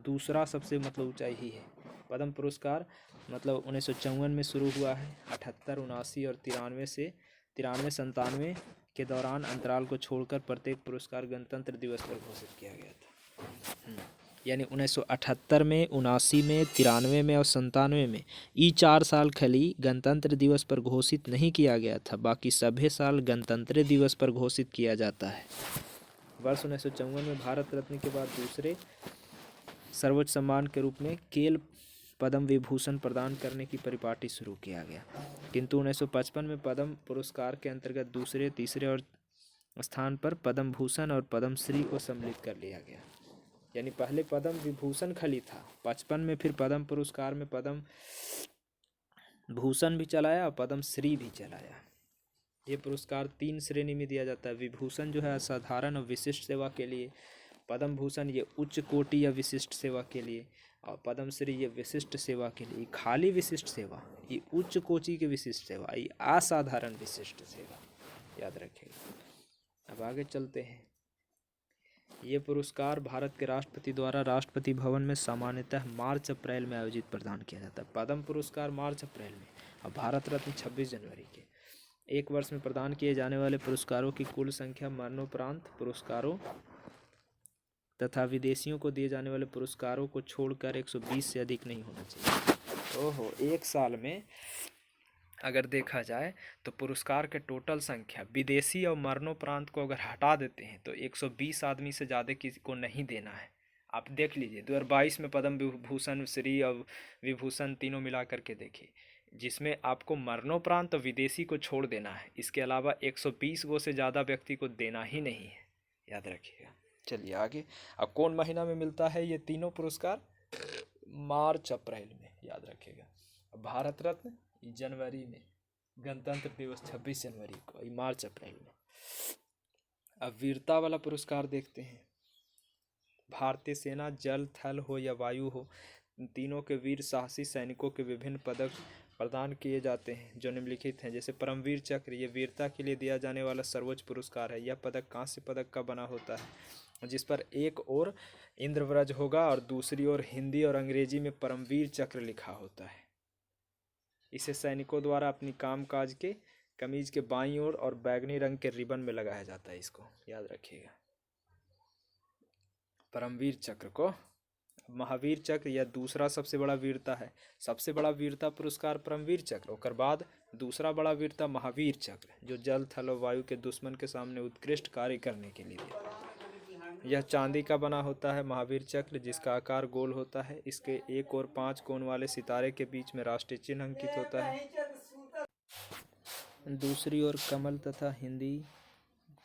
दूसरा सबसे मतलब ऊंचाई ही है। पद्म पुरस्कार मतलब 1954 में शुरू हुआ है, 78, 79 और 93, 97 के दौरान अंतराल को छोड़कर प्रत्येक पुरस्कार गणतंत्र दिवस पर घोषित किया गया था। यानी 1978 में, 79 में, 93 में और 97 में ये 4 साल खाली गणतंत्र दिवस पर घोषित नहीं किया गया था, बाकी सभी साल गणतंत्र दिवस पर घोषित किया जाता है। वर्ष 1954 में भारत रत्न के बाद दूसरे सर्वोच्च सम्मान के रूप में खेल पद्म विभूषण प्रदान करने की परिपाटी शुरू किया गया, किंतु 1955 में पद्म पुरस्कार के अंतर्गत दूसरे, तीसरे और स्थान पर पद्म भूषण और पद्म श्री को सम्मिलित कर लिया गया। यानी पहले पद्म विभूषण खाली था, 55 में फिर पद्म पुरस्कार में पद्म भूषण भी चलाया और पद्म श्री भी चलाया। ये पुरस्कार 3 श्रेणी में दिया जाता है। विभूषण जो है असाधारण और विशिष्ट सेवा के लिए, पद्म भूषण ये उच्च कोटि या विशिष्ट सेवा के लिए, और पद्म श्री ये विशिष्ट सेवा के लिए। खाली विशिष्ट सेवा, ये उच्च कोटि की विशिष्ट सेवा, ये असाधारण विशिष्ट सेवा, याद रखिएगा। अब आगे चलते हैं। ये पुरस्कार भारत के राष्ट्रपति द्वारा राष्ट्रपति भवन में सामान्यतः मार्च-अप्रैल में आयोजित प्रदान किया जाता है। पद्म पुरस्कार मार्च-अप्रैल में और भारत रत्न 26 जनवरी के। एक वर्ष में प्रदान किए जाने वाले पुरस्कारों की कुल संख्या मरणोपरांत पुरस्कारों तथा विदेशियों को दिए जाने वाले पुरस्कारों को छोड़कर 120 से अधिक नहीं होना चाहिए। ओहो, एक साल में अगर देखा जाए तो पुरस्कार के टोटल संख्या विदेशी और मरणोपरांत को अगर हटा देते हैं तो 120 आदमी से ज़्यादा किसी को नहीं देना है। आप देख लीजिए 2022 में पद्म विभूषण, श्री और विभूषण तीनों मिला करके देखिए, जिसमें आपको मरणोपरांत और विदेशी को छोड़ देना है। इसके अलावा 120 गो से ज़्यादा व्यक्ति को देना ही नहीं है, याद रखिएगा। चलिए आगे। अब कौन महीना में मिलता है ये तीनों पुरस्कार? मार्च-अप्रैल में, याद रखिएगा। भारत रत्न जनवरी में, गणतंत्र दिवस 26 जनवरी को, मार्च-अप्रैल में। अब वीरता वाला पुरस्कार देखते हैं। भारतीय सेना जल, थल हो या वायु हो, तीनों के वीर साहसी सैनिकों के विभिन्न पदक प्रदान किए जाते हैं जो निम्नलिखित हैं। जैसे परमवीर चक्र, ये वीरता के लिए दिया जाने वाला सर्वोच्च पुरस्कार है। यह पदक कांस्य पदक का बना होता है, जिस पर एक ओर इंद्रव्रज होगा और दूसरी ओर हिंदी और अंग्रेजी में परमवीर चक्र लिखा होता है। इसे सैनिकों द्वारा अपनी कामकाज के कमीज के बाईं ओर और बैगनी रंग के रिबन में लगाया जाता है। इसको याद रखिएगा, परमवीर चक्र को। महावीर चक्र यह दूसरा सबसे बड़ा वीरता है। सबसे बड़ा वीरता पुरस्कार परमवीर चक्र, उसके बाद दूसरा बड़ा वीरता महावीर चक्र, जो जल, थल और वायु के दुश्मन के सामने उत्कृष्ट कार्य करने के लिए दिया। यह चांदी का बना होता है महावीर चक्र, जिसका आकार गोल होता है। इसके एक और 5 कोण वाले सितारे के बीच में राष्ट्रीय चिन्ह अंकित होता है। दूसरी ओर कमल तथा हिंदी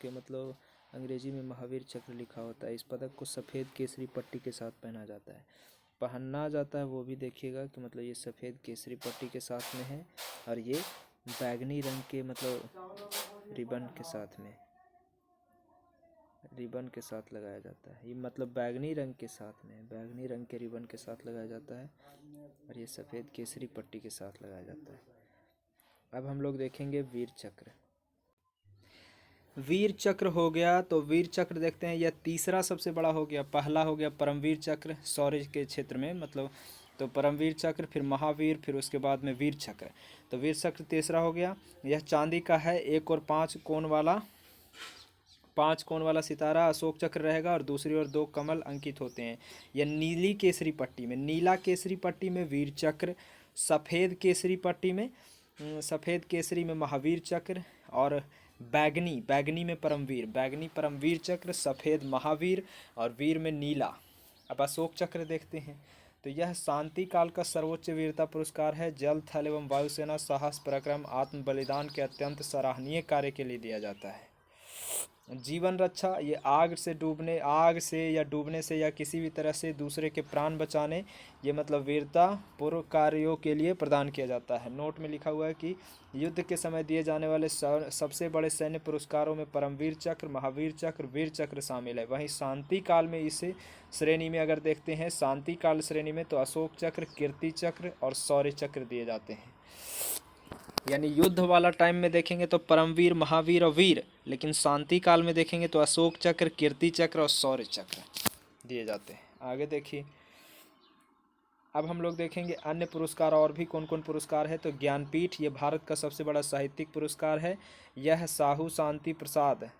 के मतलब अंग्रेजी में महावीर चक्र लिखा होता है। इस पदक को सफ़ेद केसरी पट्टी के साथ पहना जाता है। पहनना जाता है वो भी देखिएगा कि मतलब ये सफ़ेद केसरी पट्टी के साथ में है और ये बैगनी रंग के मतलब रिबन के साथ में, रिबन के साथ लगाया जाता है। ये मतलब बैगनी रंग के साथ में, बैगनी रंग के रिबन के साथ लगाया जाता है और ये सफ़ेद केसरी पट्टी के साथ लगाया जाता है। अब हम लोग देखेंगे वीर चक्र। वीर चक्र हो गया तो वीर चक्र देखते हैं, यह तीसरा सबसे बड़ा हो गया। पहला हो गया परमवीर चक्र शौर्य के क्षेत्र में मतलब, तो परमवीर चक्र, फिर महावीर, फिर उसके बाद में वीर चक्र। तो वीर चक्र तीसरा हो गया। यह चांदी का है, एक और 5 कोण वाला सितारा अशोक चक्र रहेगा और दूसरी ओर 2 कमल अंकित होते हैं। यह नीली केसरी पट्टी में, नीला केसरी पट्टी में वीर चक्र, सफ़ेद केसरी में महावीर चक्र और बैगनी में परमवीर, बैगनी परमवीर चक्र, सफ़ेद महावीर और वीर में नीला। अब अशोक चक्र देखते हैं, तो यह शांति काल का सर्वोच्च वीरता पुरस्कार है। जल, थल एवं वायुसेना साहस, पराक्रम, आत्म बलिदान के अत्यंत सराहनीय कार्य के लिए दिया जाता है। जीवन रक्षा, ये आग से या डूबने से या किसी भी तरह से दूसरे के प्राण बचाने, ये मतलब वीरता पूर्व कार्यों के लिए प्रदान किया जाता है। नोट में लिखा हुआ है कि युद्ध के समय दिए जाने वाले सबसे बड़े सैन्य पुरस्कारों में परमवीर चक्र, महावीर चक्र, वीर चक्र शामिल है। वहीं शांति काल में इसे श्रेणी में अगर देखते हैं, शांति काल श्रेणी में तो अशोक चक्र, कीर्ति चक्र और शौर्य चक्र दिए जाते हैं। यानी युद्ध वाला टाइम में देखेंगे तो परमवीर, महावीर और वीर, लेकिन शांति काल में देखेंगे तो अशोक चक्र, कीर्ति चक्र और शौर्य चक्र दिए जाते हैं। आगे देखिए, अब हम लोग देखेंगे अन्य पुरस्कार और भी कौन कौन पुरस्कार है। तो ज्ञानपीठ, ये भारत का सबसे बड़ा साहित्यिक पुरस्कार है। यह साहू शांति प्रसाद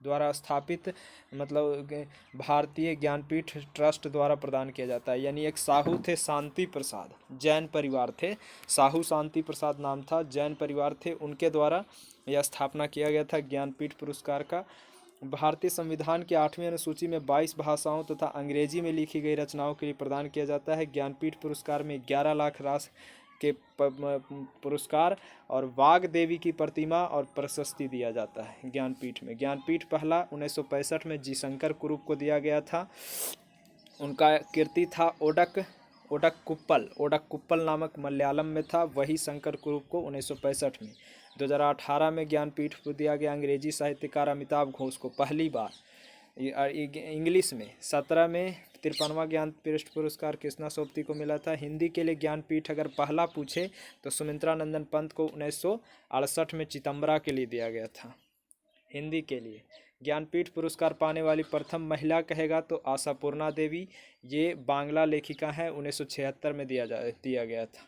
द्वारा स्थापित मतलब भारतीय ज्ञानपीठ ट्रस्ट द्वारा प्रदान किया जाता है। यानी एक साहू थे शांति प्रसाद, जैन परिवार थे, साहू शांति प्रसाद नाम था, जैन परिवार थे, उनके द्वारा यह स्थापना किया गया था ज्ञानपीठ पुरस्कार का। भारतीय संविधान की 8वीं अनुसूची में 22 भाषाओं तथा अंग्रेजी में लिखी गई रचनाओं के लिए प्रदान किया जाता है। ज्ञानपीठ पुरस्कार में 11 लाख राशि के पुरस्कार और वाग देवी की प्रतिमा और प्रशस्ति दिया जाता है ज्ञानपीठ में। ज्ञानपीठ पहला 1965 में जी शंकर कुरुप को दिया गया था। उनका कीर्ति था ओडक कुप्पल नामक मलयालम में था, वही शंकर कुरुप को 1965 में। 2018 में ज्ञानपीठ को दिया गया अंग्रेजी साहित्यकार अमिताभ घोष को पहली बार। इंग्लिश में 17 में 53वां ज्ञानपीठ पुरस्कार कृष्णा सोबती को मिला था। हिंदी के लिए ज्ञानपीठ अगर पहला पूछे तो सुमित्रा नंदन पंत को 1968 में चितंबरा के लिए दिया गया था। हिंदी के लिए ज्ञानपीठ पुरस्कार पाने वाली प्रथम महिला कहेगा तो आशापूर्णा देवी, ये बांग्ला लेखिका हैं। 1976 में दिया गया था।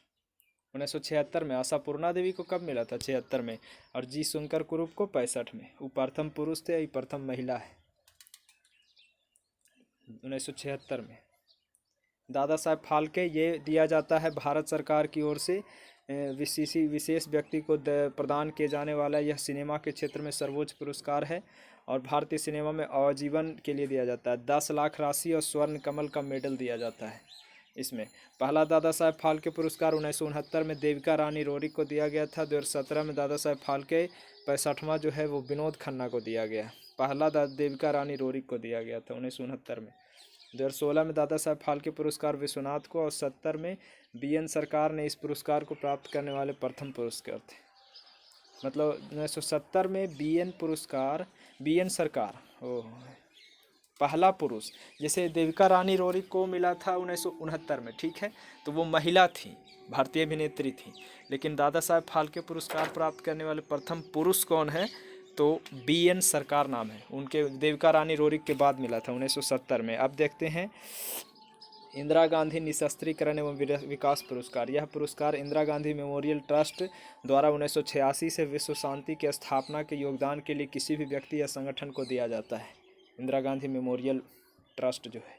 1976 में। आशापूर्णा देवी को कब मिला था? 76 में। और जी शंकर कुरुप को 65 में। वो प्रथम पुरुष थे, ये प्रथम महिला है 1976 में। दादा साहब फाल्के, ये दिया जाता है भारत सरकार की ओर से विशेष व्यक्ति को प्रदान किए जाने वाला यह सिनेमा के क्षेत्र में सर्वोच्च पुरस्कार है और भारतीय सिनेमा में आजीवन के लिए दिया जाता है। 10 लाख राशि और स्वर्ण कमल का मेडल दिया जाता है इसमें। पहला दादा साहब फाल्के पुरस्कार 1969 में देविका रानी रोरी को दिया गया था। 2017 में दादा साहब फाल्के 65वां जो है वो विनोद खन्ना को दिया गया। पहला देविका रानी रोरी को दिया गया था 1969 में। 2016 में दादा साहब फाल्के पुरस्कार विश्वनाथ को और 70 में BN सरकार ने इस पुरस्कार को प्राप्त करने वाले प्रथम पुरस्कार थे। मतलब 1970 में BN सरकार पहला पुरुष। जैसे देविका रानी रोरी को मिला था 1969 में, ठीक है, तो वो महिला थी, भारतीय अभिनेत्री थी। लेकिन दादा साहब फाल्के पुरस्कार प्राप्त करने वाले प्रथम पुरुष कौन है, तो BN सरकार नाम है उनके, देविका रानी रोरी के बाद मिला था 1970 में। अब देखते हैं इंदिरा गांधी निशस्त्रीकरण एवं विकास पुरस्कार। यह पुरस्कार इंदिरा गांधी मेमोरियल ट्रस्ट द्वारा 1986 से विश्व शांति की स्थापना के योगदान के लिए किसी भी व्यक्ति या संगठन को दिया जाता है। इंदिरा गांधी मेमोरियल ट्रस्ट जो है,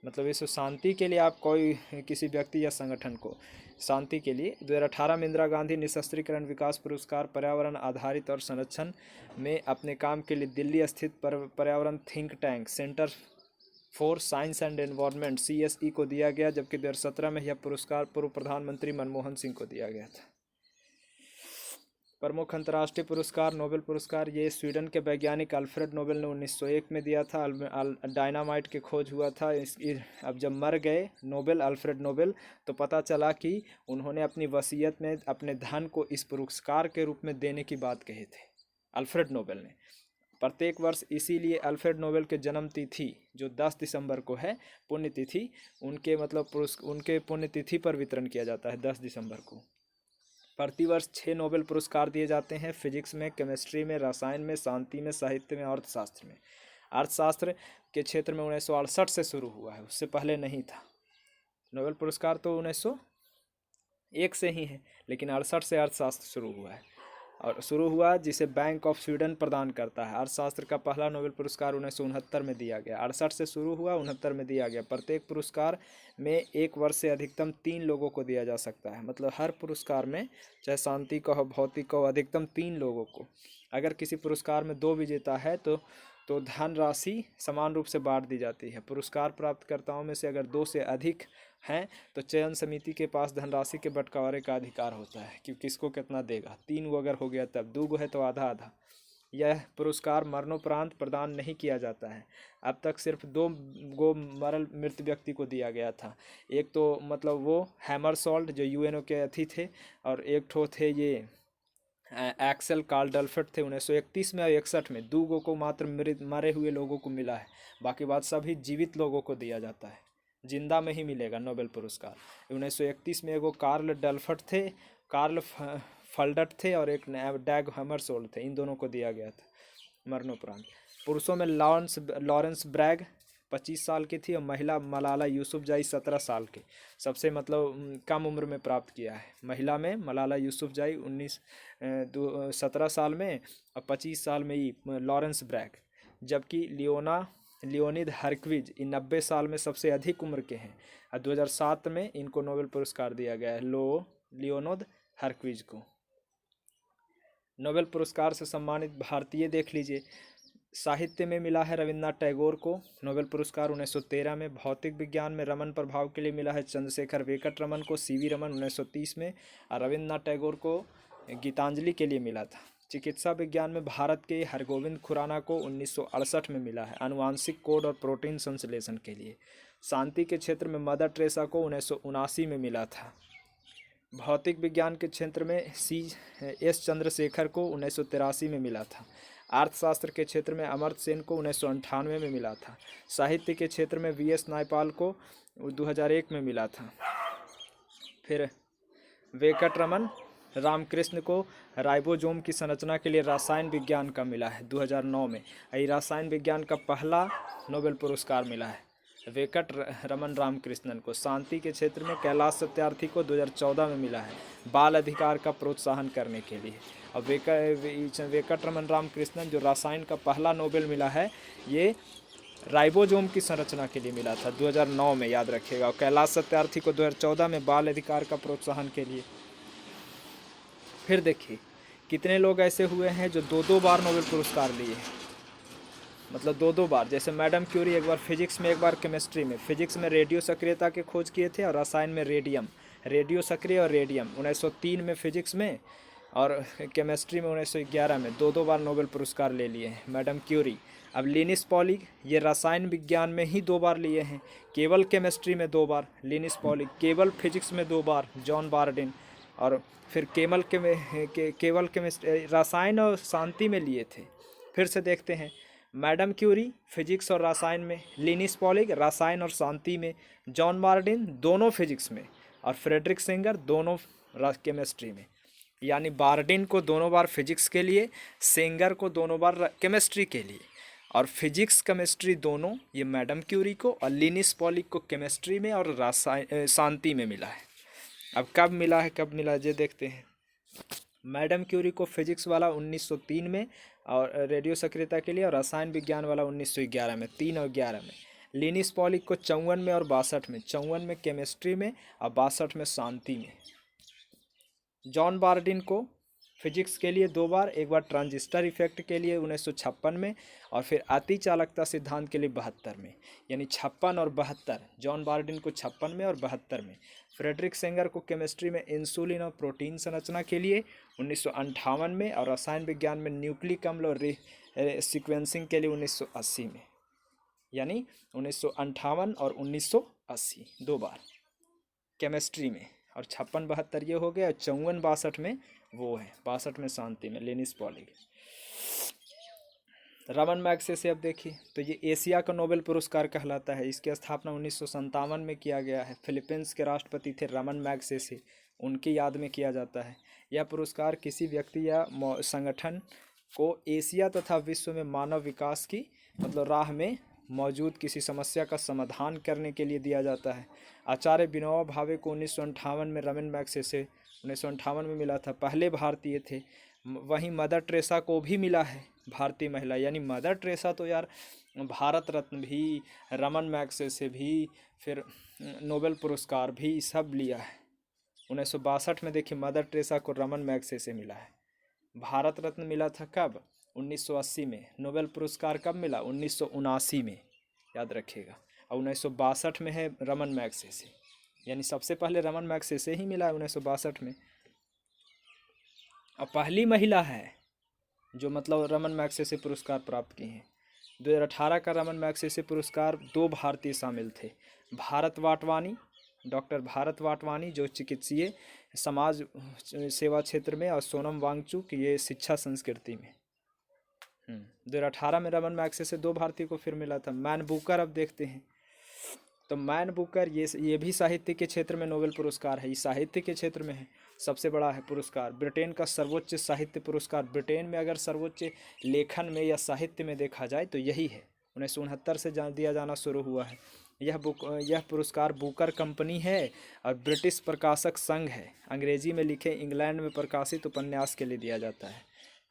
मतलब विश्व शांति के लिए आप कोई किसी व्यक्ति या संगठन को शांति के लिए। 2018 में इंदिरा गांधी निशस्त्रीकरण विकास पुरस्कार पर्यावरण आधारित और संरक्षण में अपने काम के लिए दिल्ली स्थित पर्यावरण think tank centre for science and environment CSE को दिया गया, जबकि 2017 में यह पुरस्कार पूर्व प्रधानमंत्री मनमोहन सिंह को दिया गया था। प्रमुख अंतर्राष्ट्रीय पुरस्कार, नोबेल पुरस्कार, ये स्वीडन के वैज्ञानिक अल्फ्रेड नोबेल ने 1901 में दिया था। डायनामाइट की खोज हुआ था। अब जब मर गए नोबेल, अल्फ्रेड नोबेल, तो पता चला कि उन्होंने अपनी वसीयत में अपने धन को इस पुरस्कार के रूप में देने की बात कही थी अल्फ्रेड नोबेल ने। प्रत्येक वर्ष इसीलिए अल्फ्रेड नोबेल के जन्म तिथि जो 10 दिसंबर को है, पुण्यतिथि, उनके मतलब उनके पुण्यतिथि पर वितरण किया जाता है 10 दिसंबर को। प्रतिवर्ष 6 नोबेल पुरस्कार दिए जाते हैं, फिजिक्स में, केमिस्ट्री में, रसायन में, शांति में, साहित्य में, अर्थशास्त्र में। अर्थशास्त्र के क्षेत्र में 1968 से शुरू हुआ है, उससे पहले नहीं था। नोबेल पुरस्कार तो 1901 से ही है, लेकिन 68 से अर्थशास्त्र शुरू हुआ जिसे बैंक ऑफ स्वीडन प्रदान करता है। अर्थशास्त्र का पहला नोबेल पुरस्कार 1969 में दिया गया। 68 से शुरू हुआ, 69 में दिया गया। प्रत्येक पुरस्कार में एक वर्ष से अधिकतम 3 लोगों को दिया जा सकता है, मतलब हर पुरस्कार में, चाहे शांति का हो, भौतिक का हो, अधिकतम 3 लोगों को। अगर किसी पुरस्कार में 2 विजेता है तो धनराशि समान रूप से बांट दी जाती है। पुरस्कार प्राप्तकर्ताओं में से अगर 2 से अधिक हैं तो चयन समिति के पास धनराशि के बंटवारे का अधिकार होता है कि किसको कितना देगा। 3 गो अगर हो गया तब, 2 गो है तो आधा आधा। यह पुरस्कार मरणोपरांत प्रदान नहीं किया जाता है। अब तक सिर्फ 2 गो मृत व्यक्ति को दिया गया था। एक तो मतलब वो हैमरसॉल्ट जो UNO के अतिथि थे, और एक ठो थे ये एक्सेल कार्ल डलफट थे 1931 में और 61 में। 2 गो को मात्र मरे हुए लोगों को मिला है, बाकी बात सभी जीवित लोगों को दिया जाता है, जिंदा में ही मिलेगा नोबेल पुरस्कार। 1931 में एगो कार्ल डलफट थे, कार्ल फल्डट थे, और एक डैग हैमरसोल्ड थे। इन दोनों को दिया गया था मरणोपरांत। पुरुषों में लॉरेंस ब्रैग 25 साल की थी, और महिला मलाला यूसुफजाई 17 साल की। सबसे मतलब कम उम्र में प्राप्त किया है। महिला में मलाला यूसुफजाई 17 साल में, और 25 साल में ही लॉरेंस ब्रैग। जबकि लियोनिद हरक्विज 90 साल में सबसे अधिक उम्र के हैं, और 2007 में इनको नोबेल पुरस्कार दिया गया है, लियोनिद हरक्विज को। नोबेल पुरस्कार से सम्मानित भारतीय देख लीजिए। साहित्य में मिला है रविन्द्रनाथ टैगोर को नोबेल पुरस्कार 1913 में। भौतिक विज्ञान में रमन प्रभाव के लिए मिला है चंद्रशेखर वेंकट रमन को, CV रमन 1930 में, और रविन्द्रनाथ टैगोर को गीतांजलि के लिए मिला था। चिकित्सा विज्ञान में भारत के हरगोविंद खुराना को 1968 में मिला है आनुवांशिक कोड और प्रोटीन संश्लेषण के लिए। शांति के क्षेत्र में मदर टेरेसा को 1979 में मिला था। भौतिक विज्ञान के क्षेत्र में CS चंद्रशेखर को 1983 में मिला था। अर्थशास्त्र के क्षेत्र में अमर्त्य सेन को 1998 में मिला था। साहित्य के क्षेत्र में VS नायपाल को 2001 में मिला था। फिर वेंकटरमन रामकृष्ण को राइबोसोम की संरचना के लिए रसायन विज्ञान का मिला है 2009 में। यही रसायन विज्ञान का पहला नोबेल पुरस्कार मिला है वेंकट रमन रामकृष्णन को। शांति के क्षेत्र में कैलाश सत्यार्थी को 2014 में मिला है बाल अधिकार का प्रोत्साहन करने के लिए। और वेंकट रमन रामकृष्णन जो रसायन का पहला नोबेल मिला है, ये राइबोसोम की संरचना के लिए मिला था 2009 में, याद रखिएगा। और कैलाश सत्यार्थी को 2014 में बाल अधिकार का प्रोत्साहन के लिए। फिर देखिए कितने लोग ऐसे हुए हैं जो 2-2 बार नोबेल पुरस्कार लिए हैं, मतलब 2-2 बार। जैसे मैडम क्यूरी एक बार फिजिक्स में, एक बार केमिस्ट्री में। फिजिक्स में रेडियो सक्रियता के खोज किए थे, और रसायन में रेडियो सक्रिय और रेडियम 1903 में फिजिक्स में, और केमिस्ट्री में 1911 में। 2-2 बार नोबेल पुरस्कार ले लिए हैं मैडम क्यूरी। अब लिनिस पॉली ये रसायन विज्ञान में ही 2 बार लिए हैं, केवल केमिस्ट्री में 2 बार लिनिस पॉली, केवल फिजिक्स में 2 बार जॉन बार्डिन, और फिर केवल केमिस्ट्री रसायन और शांति में लिए थे। फिर से देखते हैं मैडम क्यूरी फिजिक्स और रसायन में, लिनिस पॉलिक रसायन और शांति में, जॉन बार्डिन दोनों फिजिक्स में, और फ्रेडरिक सेंगर दोनों केमिस्ट्री में। यानी बार्डिन को दोनों बार फिजिक्स के लिए, सेंगर को दोनों बार केमिस्ट्री के लिए, और फिजिक्स केमिस्ट्री दोनों ये मैडम क्यूरी को, और लिनिस पॉलिक को केमिस्ट्री में और रसायन शांति में मिला है। अब कब मिला है, कब मिला ये देखते हैं। मैडम क्यूरी को फिजिक्स वाला 1903 में और रेडियो सक्रियता के लिए, और रसायन विज्ञान वाला 1911 में, 3 और 11 में। लिनिस पॉलिक को 54 में और 62 में, 54 में केमिस्ट्री में और 62 में शांति में। जॉन बार्डिन को फिजिक्स के लिए 2 बार, एक बार ट्रांजिस्टर इफेक्ट के लिए 1956 में, और फिर अति चालकता सिद्धांत के लिए 72 में। यानी 56 और 72, जॉन बार्डिन को 56 में और 72 में। फ्रेडरिक सेंगर को केमिस्ट्री में इंसुलिन और प्रोटीन संरचना के लिए 1958 में, और रसायन विज्ञान में न्यूक्लिक अम्ल और सीक्वेंसिंग के लिए 1980 में। यानी 1958 और 1980 2 बार केमिस्ट्री में, और 56-72 ये हो गया, और 54-62 में वो है, 62 में शांति में लिनिस पॉलिक। रमन मैग्सेसे अब देखिए तो ये एशिया का नोबेल पुरस्कार कहलाता है। इसकी स्थापना 1957 में किया गया है। फिलीपींस के राष्ट्रपति थे रमन मैग्सेसे, उनकी याद में किया जाता है। यह पुरस्कार किसी व्यक्ति या संगठन को एशिया तथा विश्व में मानव विकास की राह में मौजूद किसी समस्या का समाधान करने के लिए दिया जाता है। आचार्य विनोबा भावे को 1958 में रमन मैग्सेसे 1958 में मिला था, पहले भारतीय थे। वहीं मदर टेरेसा को भी मिला है, भारतीय महिला। यानी मदर टेरेसा तो यार भारत रत्न भी, रमन मैग्सेसे भी, फिर नोबेल पुरस्कार भी सब लिया है। 1962 में देखिए मदर टेरेसा को रमन मैग्सेसे मिला है। भारत रत्न मिला था कब? 1980 में। नोबेल पुरस्कार कब मिला? 1979 में, याद रखिएगा। और 1962 में है रमन मैग्सेसे, यानी सबसे पहले रमन मैग्सेसे ही मिला है 1962 में। अब पहली महिला है जो रमन मैग्सेसे पुरस्कार प्राप्त की हैं। 2018 का रमन मैग्सेसे पुरस्कार 2 भारतीय शामिल थे, भारत वाटवानी, डॉक्टर भारत वाटवानी जो चिकित्सीय समाज सेवा क्षेत्र में, और सोनम वांगचुक ये शिक्षा संस्कृति में। 2018 में रमन मैग्सेसे 2 भारतीय को फिर मिला था। मैन बुकर अब देखते हैं तो मैन बुकर ये भी साहित्य के क्षेत्र में नोबेल पुरस्कार है। ये साहित्य के क्षेत्र में है, सबसे बड़ा है पुरस्कार। ब्रिटेन का सर्वोच्च साहित्य पुरस्कार। ब्रिटेन में अगर सर्वोच्च लेखन में या साहित्य में देखा जाए तो यही है। 1969 से दिया जाना शुरू हुआ है। यह पुरस्कार बुकर कंपनी है और ब्रिटिश प्रकाशक संघ है। अंग्रेजी में लिखे इंग्लैंड में प्रकाशित उपन्यास के लिए दिया जाता है।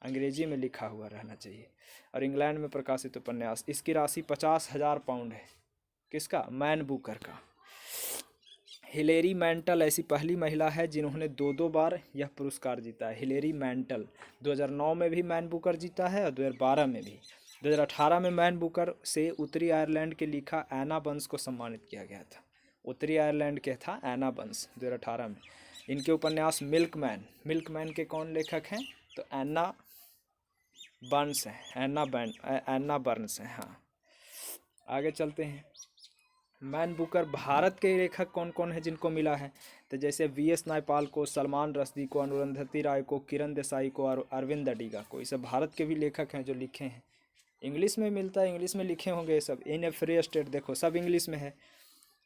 अंग्रेजी में लिखा हुआ रहना चाहिए, और इंग्लैंड में प्रकाशित उपन्यास। इसकी राशि 50,000 पाउंड है। किसका? मैन बुकर का। हिलेरी मैंटल ऐसी पहली महिला है जिन्होंने 2 बार यह पुरस्कार जीता है। हिलेरी मैंटल 2009 में भी मैन बुकर जीता है, और 2012 में भी। 2018 में मैन बुकर से उत्तरी आयरलैंड के लेखक एना बर्न्स को सम्मानित किया गया था। उत्तरी आयरलैंड के था एना बर्न्स 2018 में। इनके उपन्यास मिल्कमैन के कौन लेखक हैं? तो एना बर्न्स हैं, एना बर्न्स हैं। हाँ, आगे चलते हैं। मैन बुकर भारत के लेखक कौन कौन है जिनको मिला है? तो जैसे वीएस नायपाल को, सलमान रश्दी को, अरुंधति राय को, किरण देसाई को और अरविंद अडिगा को। ये सब भारत के भी लेखक हैं जो लिखे हैं। इंग्लिश में मिलता है, इंग्लिश में लिखे होंगे ये सब। इन ए फ्री स्टेट देखो सब इंग्लिश में है।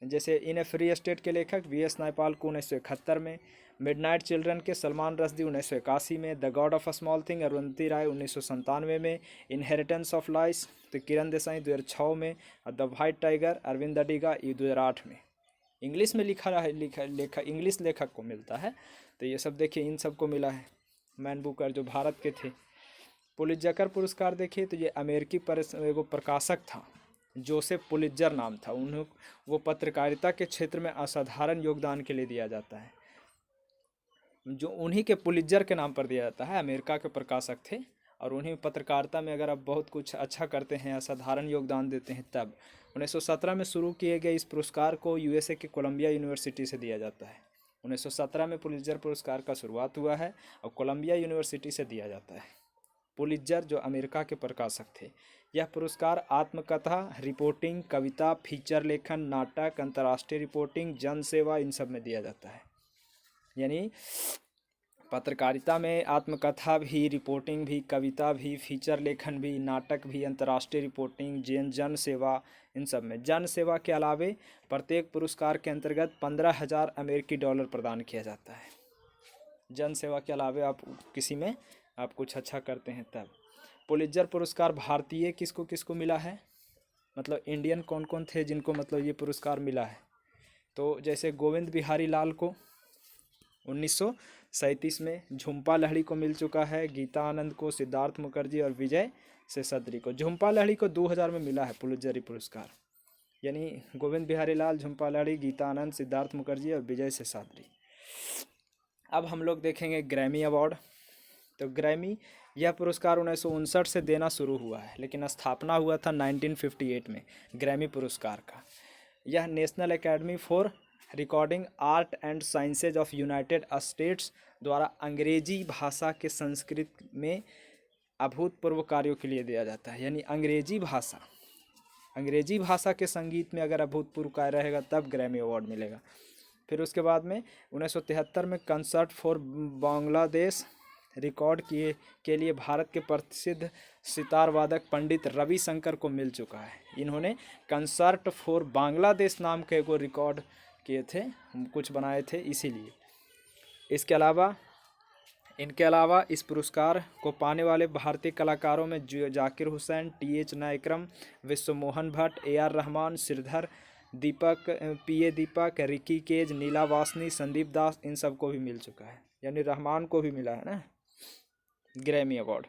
जैसे इन ए फ्री स्टेट के लेखक वीएस नायपाल को 1971 में, मिडनाइट चिल्ड्रन के सलमान रश्दी 1981 में, the god of a small thing Arundhati Roy 1997 में, इनहेरिटेंस ऑफ लाइस तो किरण देसाई 2006 में, और the white tiger Aravind Adiga 2008 में। इंग्लिश में इंग्लिश लेखक को मिलता है। तो ये सब देखिए इन सब को मिला है। मैन बुकर जो भारत के थे। पुलित्जर पुरस्कार देखिए तो ये अमेरिकी एगो प्रकाशक था, जोसेफ पुलित्जर नाम था। वो पत्रकारिता के क्षेत्र में असाधारण योगदान के लिए दिया जाता है, जो उन्हीं के पुलित्जर के नाम पर दिया जाता है। अमेरिका के प्रकाशक थे, और उन्हीं पत्रकारिता में अगर आप बहुत कुछ अच्छा करते हैं, असाधारण योगदान देते हैं तब। 1917 में शुरू किए गए इस पुरस्कार को यूएसए के कोलंबिया यूनिवर्सिटी से दिया जाता है। 1917 में पुलित्जर पुरस्कार का शुरुआत हुआ है और कोलंबिया यूनिवर्सिटी से दिया जाता है। पुलित्जर जो अमेरिका के प्रकाशक थे। यह पुरस्कार आत्मकथा, रिपोर्टिंग, कविता, फीचर लेखन, नाटक, अंतर्राष्ट्रीय रिपोर्टिंग, जन सेवा इन सब में दिया जाता है। यानी पत्रकारिता में आत्मकथा भी, रिपोर्टिंग भी, कविता भी, फीचर लेखन भी, नाटक भी, अंतर्राष्ट्रीय रिपोर्टिंग, जन सेवा, इन सब में। जन सेवा के अलावे प्रत्येक पुरस्कार के अंतर्गत 15,000 अमेरिकी डॉलर प्रदान किया जाता है। जन सेवा के अलावे आप किसी में आप कुछ अच्छा करते हैं तब। पुलित्जर पुरस्कार भारतीय किसको किसको मिला है, मतलब इंडियन कौन कौन थे जिनको मतलब ये पुरस्कार मिला है। तो जैसे गोविंद बिहारी लाल को 1937 में, झुम्पा लाहिड़ी को मिल चुका है, गीता आनंद को, सिद्धार्थ मुखर्जी और विजय शेषाद्री को। झुम्पा लाहिड़ी को 2000 में मिला है पुलित्जर पुरस्कार, यानी गोविंद बिहारी लाल, झुम्पा लाहिड़ी, गीता आनंद, सिद्धार्थ मुखर्जी और विजय शेषाद्री। अब हम लोग देखेंगे ग्रैमी अवार्ड। तो ग्रैमी यह पुरस्कार 1959 से देना शुरू हुआ है, लेकिन स्थापना हुआ था 1958 में ग्रैमी पुरस्कार का। यह national academy for recording art and sciences of United states द्वारा अंग्रेजी भाषा के संस्कृत में अभूतपूर्व कार्यों के लिए दिया जाता है। यानी अंग्रेजी भाषा के संगीत में अगर अभूतपूर्व कार्य रहेगा तब ग्रैमी अवार्ड मिलेगा। फिर उसके बाद में 1973 में कंसर्ट फॉर बांग्लादेश रिकॉर्ड के लिए भारत के प्रसिद्ध सितार वादक पंडित रविशंकर को मिल चुका है। इन्होंने कंसर्ट फॉर बांग्लादेश नाम के को रिकॉर्ड किए थे, कुछ बनाए थे इसीलिए। इनके अलावा इस पुरस्कार को पाने वाले भारतीय कलाकारों में जाकिर हुसैन, टी.एच. नायक्रम, विश्वमोहन भट्ट, ए.आर. रहमान, श्रीधर, दीपक, पी.ए. दीपक, रिकी केज, नीला वासनी, संदीप दास, इन सबको भी मिल चुका है। यानी रहमान को भी मिला है ना ग्रैमी अवार्ड।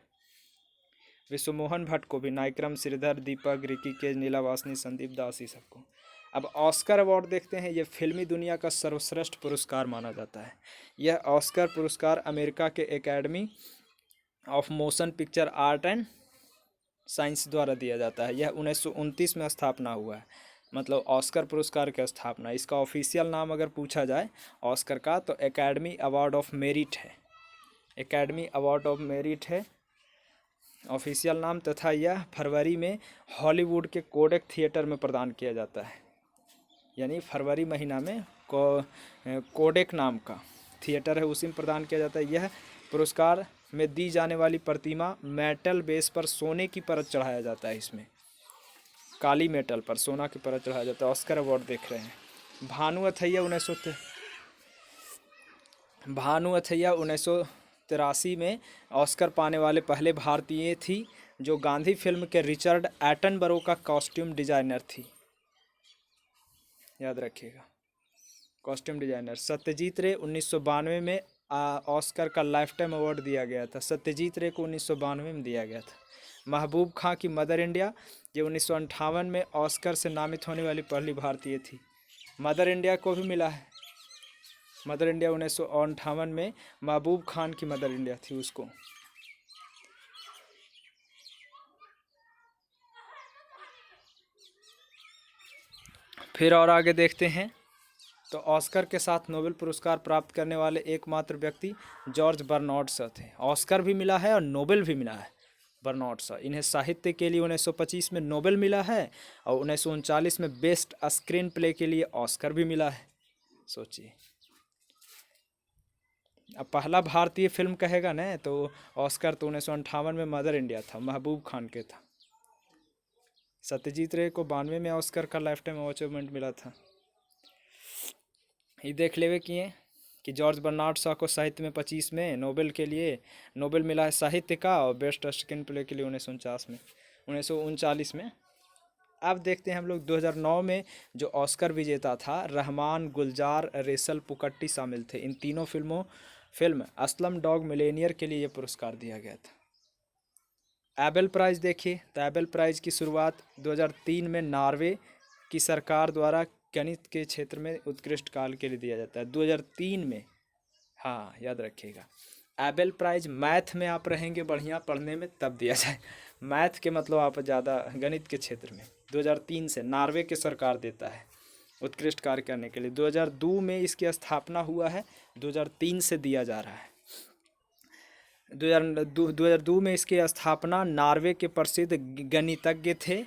विश्वमोहन भट्ट को भी, नायक्रम, श्रीधर, दीपक, रिकी केज, नीला वासनी, संदीप दास, ही सबको। अब ऑस्कर अवार्ड देखते हैं। यह फिल्मी दुनिया का सर्वश्रेष्ठ पुरस्कार माना जाता है। यह ऑस्कर पुरस्कार अमेरिका के academy of motion picture art and science द्वारा दिया जाता है। यह 1929 में स्थापना हुआ है, मतलब ऑस्कर पुरस्कार की स्थापना। इसका ऑफिशियल नाम अगर पूछा जाए ऑस्कर का तो एकेडमी अवार्ड ऑफ मेरिट है। एकेडमी अवार्ड ऑफ मेरिट है ऑफिशियल नाम, तथा यह फरवरी में हॉलीवुड के कोडेक थिएटर में प्रदान किया जाता है। यानी फरवरी महीना में कोडेक नाम का थिएटर है, उसी में प्रदान किया जाता है। यह पुरस्कार में दी जाने वाली प्रतिमा मेटल बेस पर सोने की परत चढ़ाया जाता है। इसमें काली मेटल पर सोना की परत चढ़ाया जाता है। ऑस्कर अवार्ड देख रहे हैं। भानु अथैया 1983 में ऑस्कर पाने वाले पहले भारतीय थी, जो गांधी फिल्म के रिचर्ड एटनबरो का कॉस्ट्यूम डिजाइनर थी। याद रखिएगा, कॉस्ट्यूम डिजाइनर। सत्यजीत रे 1992 में ऑस्कर का लाइफ टाइम अवार्ड दिया गया था। सत्यजीत रे को 1992 में दिया गया था। महबूब खां की मदर इंडिया, ये 1958 में ऑस्कर से नामित होने वाली पहली भारतीय थी। मदर इंडिया को भी मिला है। मदर इंडिया 1958 में महबूब खान की मदर इंडिया थी उसको। फिर और आगे देखते हैं तो ऑस्कर के साथ नोबेल पुरस्कार प्राप्त करने वाले एकमात्र व्यक्ति जॉर्ज बर्नार्ड शॉ थे। ऑस्कर भी मिला है और नोबेल भी मिला है बर्नार्ड शॉ। इन्हें साहित्य के लिए 1925 में नोबेल मिला है और 1939 में बेस्ट स्क्रीन प्ले के लिए ऑस्कर भी मिला है। सोचिए, अब पहला भारतीय फिल्म कहेगा ना तो ऑस्कर तो 1958 में मदर इंडिया था, महबूब खान के था। सत्यजीत रे को 92 में ऑस्कर का लाइफ टाइम अचीवमेंट मिला था। ये देख लेवे किए कि जॉर्ज बर्नार्ड शॉ को साहित्य में 25 में नोबेल के लिए नोबेल मिला है साहित्य का, और बेस्ट स्क्रीन प्ले के लिए 1939 में। अब देखते हैं हम लोग 2009 में जो ऑस्कर विजेता था, रहमान, गुलजार, रेसल पुकट्टी शामिल थे। इन तीनों फिल्म अस्लम डॉग मिलेनियर के लिए यह पुरस्कार दिया गया था। एबेल प्राइज़ देखिए, तो एबेल प्राइज़ की शुरुआत 2003 में नॉर्वे की सरकार द्वारा गणित के क्षेत्र में उत्कृष्ट कार्य के लिए दिया जाता है। 2003 में, हाँ याद रखिएगा। एबेल प्राइज़ मैथ में आप रहेंगे बढ़िया पढ़ने में तब दिया जाए, मैथ के मतलब आप ज़्यादा गणित के क्षेत्र में। 2003 से नॉर्वे की सरकार देता है उत्कृष्ट कार्य करने के लिए। 2002 में इसकी स्थापना हुआ है, 2003 से दिया जा रहा है। 2002 में इसकी स्थापना नॉर्वे के प्रसिद्ध गणितज्ञ थे,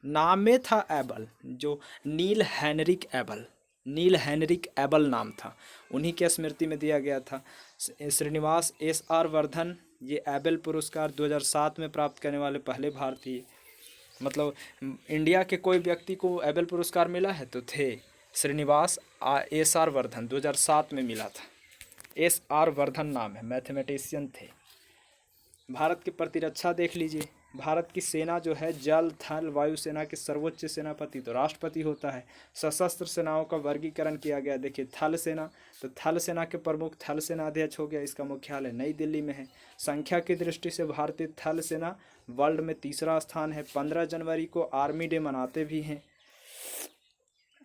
नाम में था एबल, जो नील हेनरिक एबल, नील हेनरिक एबल नाम था, उन्हीं की स्मृति में दिया गया था। श्रीनिवास एस आर वर्धन, ये एबल पुरस्कार 2007 में प्राप्त करने वाले पहले भारतीय, मतलब इंडिया के कोई व्यक्ति को एबल पुरस्कार मिला है तो थे श्रीनिवास एस आर वर्धन, 2007 में मिला था। एस आर वर्धन नाम है, मैथमेटिशियन थे। भारत की प्रतिरक्षा देख लीजिए, भारत की सेना जो है जल थल वायु सेना के सर्वोच्च सेनापति तो राष्ट्रपति होता है। सशस्त्र सेनाओं का वर्गीकरण किया गया, देखिए थल सेना, तो थल सेना के प्रमुख थल सेना अध्यक्ष हो गया, इसका मुख्यालय नई दिल्ली में है। संख्या की दृष्टि से भारतीय थल सेना वर्ल्ड में तीसरा स्थान है। 15 जनवरी को आर्मी डे मनाते भी हैं।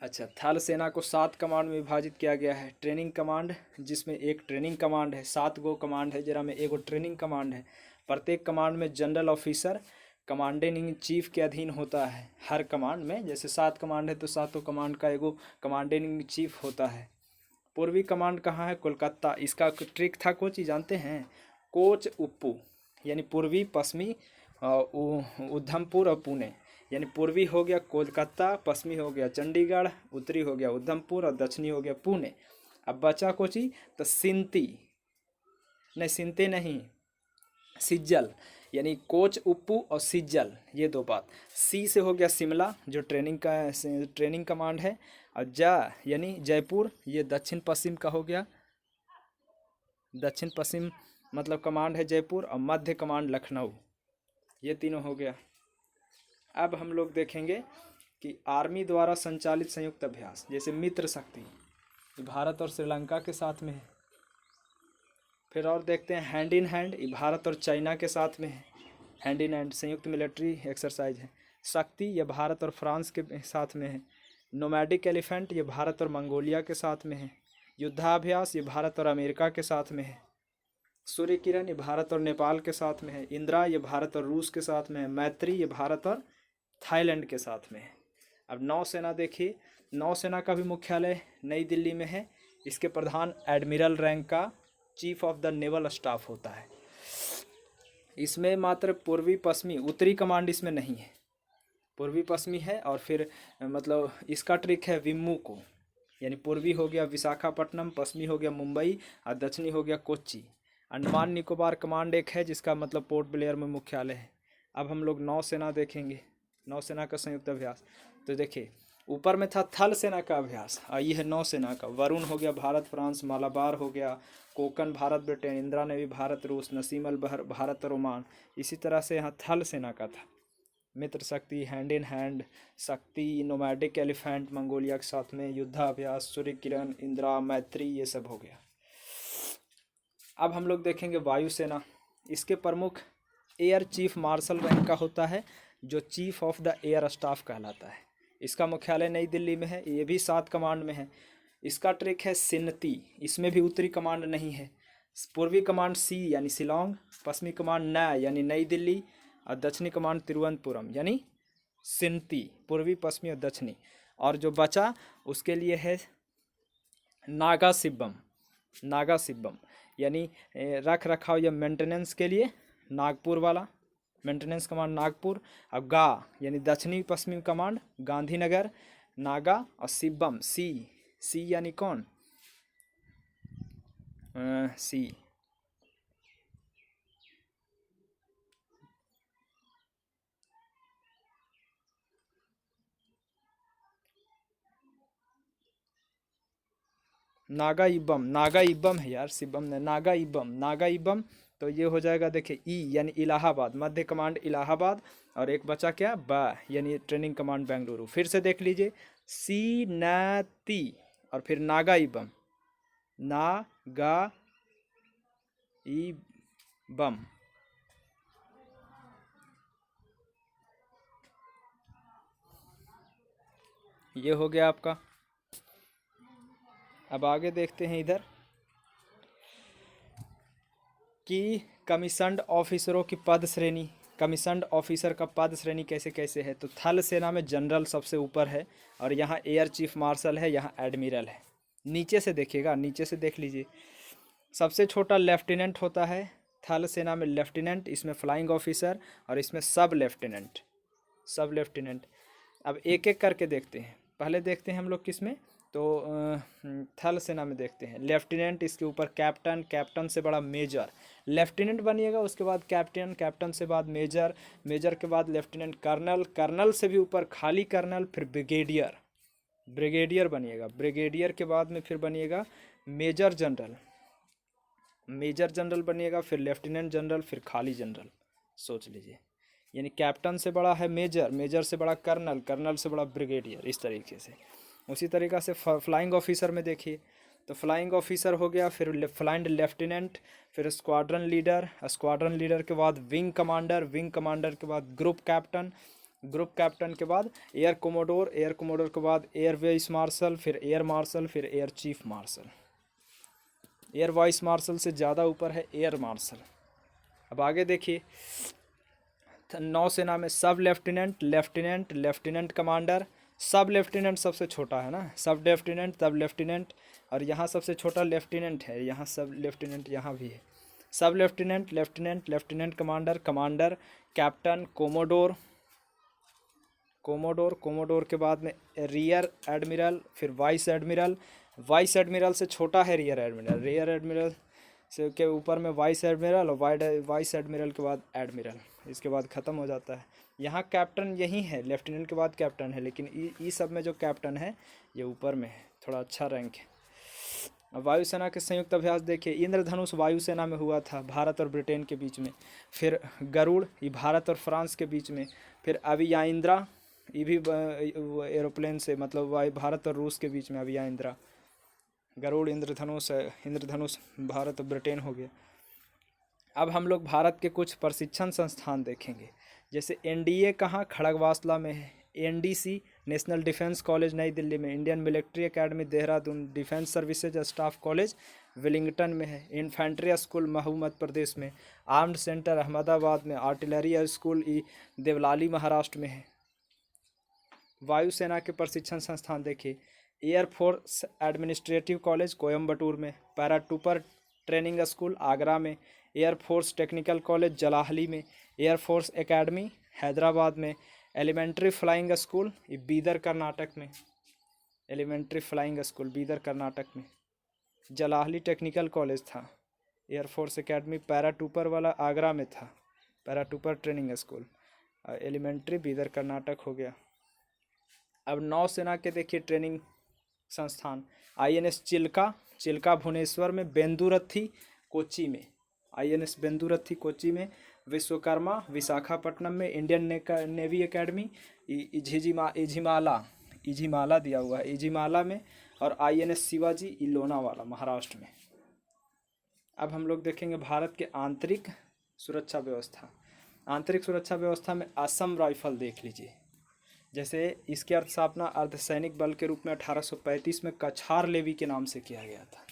अच्छा, थल सेना को 7 कमांड में विभाजित किया गया है। ट्रेनिंग कमांड, जिसमें एक ट्रेनिंग कमांड है, 7 गो कमांड है जरा में, एक ट्रेनिंग कमांड है। प्रत्येक कमांड में general officer commanding in chief के अधीन होता है। हर कमांड में जैसे 7 कमांड है तो 7 कमांड का एगो कमांडिंग इन चीफ होता है। पूर्वी कमांड कहाँ है? कोलकाता। इसका ट्रिक था कोच, जानते हैं? कोच उप्पू, यानी पूर्वी पश्चिमी उधमपुर और पुणे, यानी पूर्वी हो गया कोलकाता, पश्चिमी हो गया चंडीगढ़, उत्तरी हो गया उधमपुर और दक्षिणी हो गया पुणे। अब बचा कोची तो सिंती, नहीं सिंते नहीं, सिज्जल, यानी कोच उप्पू और सिज्जल, ये 2 बात। सी से हो गया शिमला, जो ट्रेनिंग कमांड है। और जा यानी जयपुर, ये दक्षिण पश्चिम का हो गया, दक्षिण पश्चिम मतलब कमांड है जयपुर। और मध्य कमांड लखनऊ, ये तीनों हो गया। अब हम लोग देखेंगे कि आर्मी द्वारा संचालित संयुक्त अभ्यास, जैसे मित्र शक्ति, भारत और श्रीलंका के साथ में है। फिर और देखते हैं हैंड इन हैंड, ये भारत और चाइना के साथ में है। हैंड इन हैंड संयुक्त मिलिट्री एक्सरसाइज है। शक्ति, ये भारत और फ्रांस के साथ में है। नोमैडिक एलिफेंट, ये भारत और मंगोलिया के साथ में है। युद्धाभ्यास, ये भारत और अमेरिका के साथ में है। सूर्य किरण, ये भारत और नेपाल के साथ में है। इंदिरा, ये भारत और रूस के साथ में है। मैत्री, ये भारत और थाईलैंड के साथ में है। अब नौसेना देखिए, नौसेना का भी मुख्यालय नई दिल्ली में है। इसके प्रधान एडमिरल रैंक का chief of the naval staff होता है। इसमें मात्र पूर्वी पश्चिमी, उत्तरी कमांड इसमें नहीं है, पूर्वी पश्चिमी है। और फिर मतलब इसका ट्रिक है विम्मू को, यानी पूर्वी हो गया विशाखापट्टनम, पश्चिमी हो गया मुंबई और दक्षिणी हो गया कोच्चि। अंडमान निकोबार कमांड एक है, जिसका मतलब पोर्ट ब्लेयर में मुख्यालय है। अब हम लोग नौसेना देखेंगे, नौसेना का संयुक्त अभ्यास। तो देखिए, ऊपर में था थल सेना का अभ्यास, और ये है नौसेना का। वरुण हो गया भारत फ्रांस, मालाबार हो गया कोकन भारत ब्रिटेन, इंदिरा नेवी भारत रूस, नसीम अल बहर भारत और ओमान। इसी तरह से यहाँ थल सेना का था मित्र शक्ति, हैंड इन हैंड शक्ति, नोमैडिक एलिफेंट मंगोलिया के साथ में, युद्धाभ्यास, सूर्य किरण, इंदिरा, मैत्री, ये सब हो गया। अब हम लोग देखेंगे वायुसेना। इसके प्रमुख एयर चीफ मार्शल रैंक का होता है, जो chief of the air staff कहलाता है। इसका मुख्यालय नई दिल्ली में है। ये भी 7 कमांड में है। इसका ट्रिक है सिन्नती, इसमें भी उत्तरी कमांड नहीं है। पूर्वी कमांड सी यानी शिलोंग, पश्चिमी कमांड न यानी नई दिल्ली, और दक्षिणी कमांड तिरुवनंतपुरम यानी सिन्नती, पूर्वी पश्चिमी और दक्षिणी। और जो बचा उसके लिए है नागा सिब्बम, नागा सिब्बम यानी रख रखाव या मेंटेनेंस के लिए नागपुर वाला, मेंटेनेंस कमांड नागपुर। और गा यानी दक्षिणी पश्चिमी कमांड गांधीनगर, नागा। और सिब्बम सी यानी कौन? सी। नागा इब्बम है यार, सिब्बम ने, नागा इब्बम। तो ये हो जाएगा, देखिए ई यानी इलाहाबाद, मध्य कमांड इलाहाबाद। और एक बचा क्या? बा यानी ट्रेनिंग कमांड बेंगलुरु। फिर से देख लीजिए, सी न ती और फिर नागा इब्बम, नागा इब्बम। ये हो गया आपका। अब आगे देखते हैं इधर कि कमीशन्ड ऑफिसरों की पद श्रेणी, कमीशन्ड ऑफिसर का पद श्रेणी कैसे कैसे है। तो थल सेना में जनरल सबसे ऊपर है, और यहाँ एयर चीफ मार्शल है, यहाँ एडमिरल है। नीचे से देखिएगा, नीचे से देख लीजिए, सबसे छोटा लेफ्टिनेंट होता है थल सेना में, लेफ्टिनेंट, इसमें फ्लाइंग ऑफिसर, और इसमें सब लेफ्टिनेंट। अब एक एक करके देखते हैं। पहले देखते हैं हम लोग किसमें, तो थल सेना में देखते हैं लेफ्टिनेंट, इसके ऊपर कैप्टन, कैप्टन से बड़ा मेजर, लेफ्टिनेंट बनिएगा, उसके बाद कैप्टन, कैप्टन से बाद मेजर, मेजर के बाद लेफ्टिनेंट कर्नल, कर्नल से भी ऊपर खाली कर्नल, फिर ब्रिगेडियर, ब्रिगेडियर बनिएगा, ब्रिगेडियर के बाद में फिर बनिएगा मेजर जनरल, मेजर जनरल बनिएगा, फिर लेफ्टिनेंट जनरल, फिर खाली जनरल। सोच लीजिए, यानी कैप्टन से बड़ा है मेजर, मेजर से बड़ा कर्नल, कर्नल से बड़ा ब्रिगेडियर, इस तरीके से। उसी तरीक़ा से फ्लाइंग ऑफिसर में देखिए, तो फ्लाइंग ऑफिसर हो गया, फिर फ्लाइंग लेफ्टिनेंट, फिर स्क्वाड्रन लीडर, स्क्वाड्रन लीडर के बाद विंग कमांडर, विंग कमांडर के बाद ग्रुप कैप्टन, ग्रुप कैप्टन के बाद एयर कोमोडोर, एयर कोमोडोर के बाद एयर वाइस मार्शल, फिर एयर मार्शल, फिर air chief marshal. Air vice marshal से ज़्यादा ऊपर है एयर मार्शल। अब आगे देखिए, नौसेना में सब लेफ्टिनेंट, लेफ्टिनेंट, लेफ्टिनेंट कमांडर, सब लेफ्टिनेंट सबसे छोटा है ना, सब लेफ्टिनेंट, तब लेफ्टिनेंट, और यहाँ सबसे छोटा लेफ्टिनेंट है, यहाँ सब लेफ्टिनेंट यहाँ भी है, सब lieutenant, lieutenant, lieutenant commander, commander, captain, commodore, commodore, commodore के बाद में रियर एडमिरल, फिर वाइस एडमिरल, वाइस एडमिरल से छोटा है रियर एडमिरल, रियर एडमिरल से के ऊपर में वाइस एडमिरल, और वाइस एडमिरल के बाद एडमिरल, इसके बाद ख़त्म हो जाता है। यहाँ कैप्टन यही है, लेफ्टिनेंट के बाद कैप्टन है, लेकिन ई सब में जो कैप्टन है ये ऊपर में है, थोड़ा अच्छा रैंक है। अब वायुसेना के संयुक्त अभ्यास देखिए, इंद्रधनुष वायुसेना में हुआ था भारत और ब्रिटेन के बीच में, फिर गरुड़ ये भारत और फ्रांस के बीच में, फिर अवियाइंद्रा ये भी एरोप्लेन से, मतलब भारत और रूस के बीच में अवियाइंद्रा, गरुड़ इंद्रधनुष है, इंद्रधनुष भारत और ब्रिटेन हो गया। अब हम लोग भारत के कुछ प्रशिक्षण संस्थान देखेंगे, जैसे एनडीए कहाँ, खड़गवासला में है, एनडीसी नेशनल डिफेंस कॉलेज नई दिल्ली में, Indian military academy Dehradun, defence services staff college Willingdon में है, इन्फेंट्री स्कूल महू मध्य प्रदेश में, आर्म्ड सेंटर अहमदाबाद में, आर्टिलरी स्कूल देवलाली महाराष्ट्र में है। वायुसेना के प्रशिक्षण संस्थान देखिए, एयरफोर्स एडमिनिस्ट्रेटिव कॉलेज कोयम्बटूर में, पैराट्रूपर ट्रेनिंग स्कूल आगरा में, एयरफोर्स टेक्निकल कॉलेज जलाहली में, एयरफोर्स एकेडमी हैदराबाद में, elementary flying school Bidar Karnataka में, elementary flying school Bidar Karnataka में, जलाहली टेक्निकल कॉलेज था, एयरफोर्स एकेडमी पैराट्रूपर वाला आगरा में था, paratrooper training school, elementary Bidar Karnataka हो गया। अब नौसेना के देखिए ट्रेनिंग संस्थान, आईएनएस चिल्का, चिल्का भुवनेश्वर में, बेंदुरथी कोच्चि में, आईएनएस बेंदुरथी कोच्चि में, विश्वकर्मा विशाखापट्टनम में, इंडियन नेवी एकेडमी इझिमाला दिया हुआ है, इझिमाला में, और आईएनएस शिवाजी लोनावाला महाराष्ट्र में। अब हम लोग देखेंगे भारत के आंतरिक सुरक्षा व्यवस्था, आंतरिक सुरक्षा व्यवस्था में असम राइफल देख लीजिए, जैसे इसकी स्थापना अर्धसैनिक बल के रूप में 1835 में कछार लेवी के नाम से किया गया था,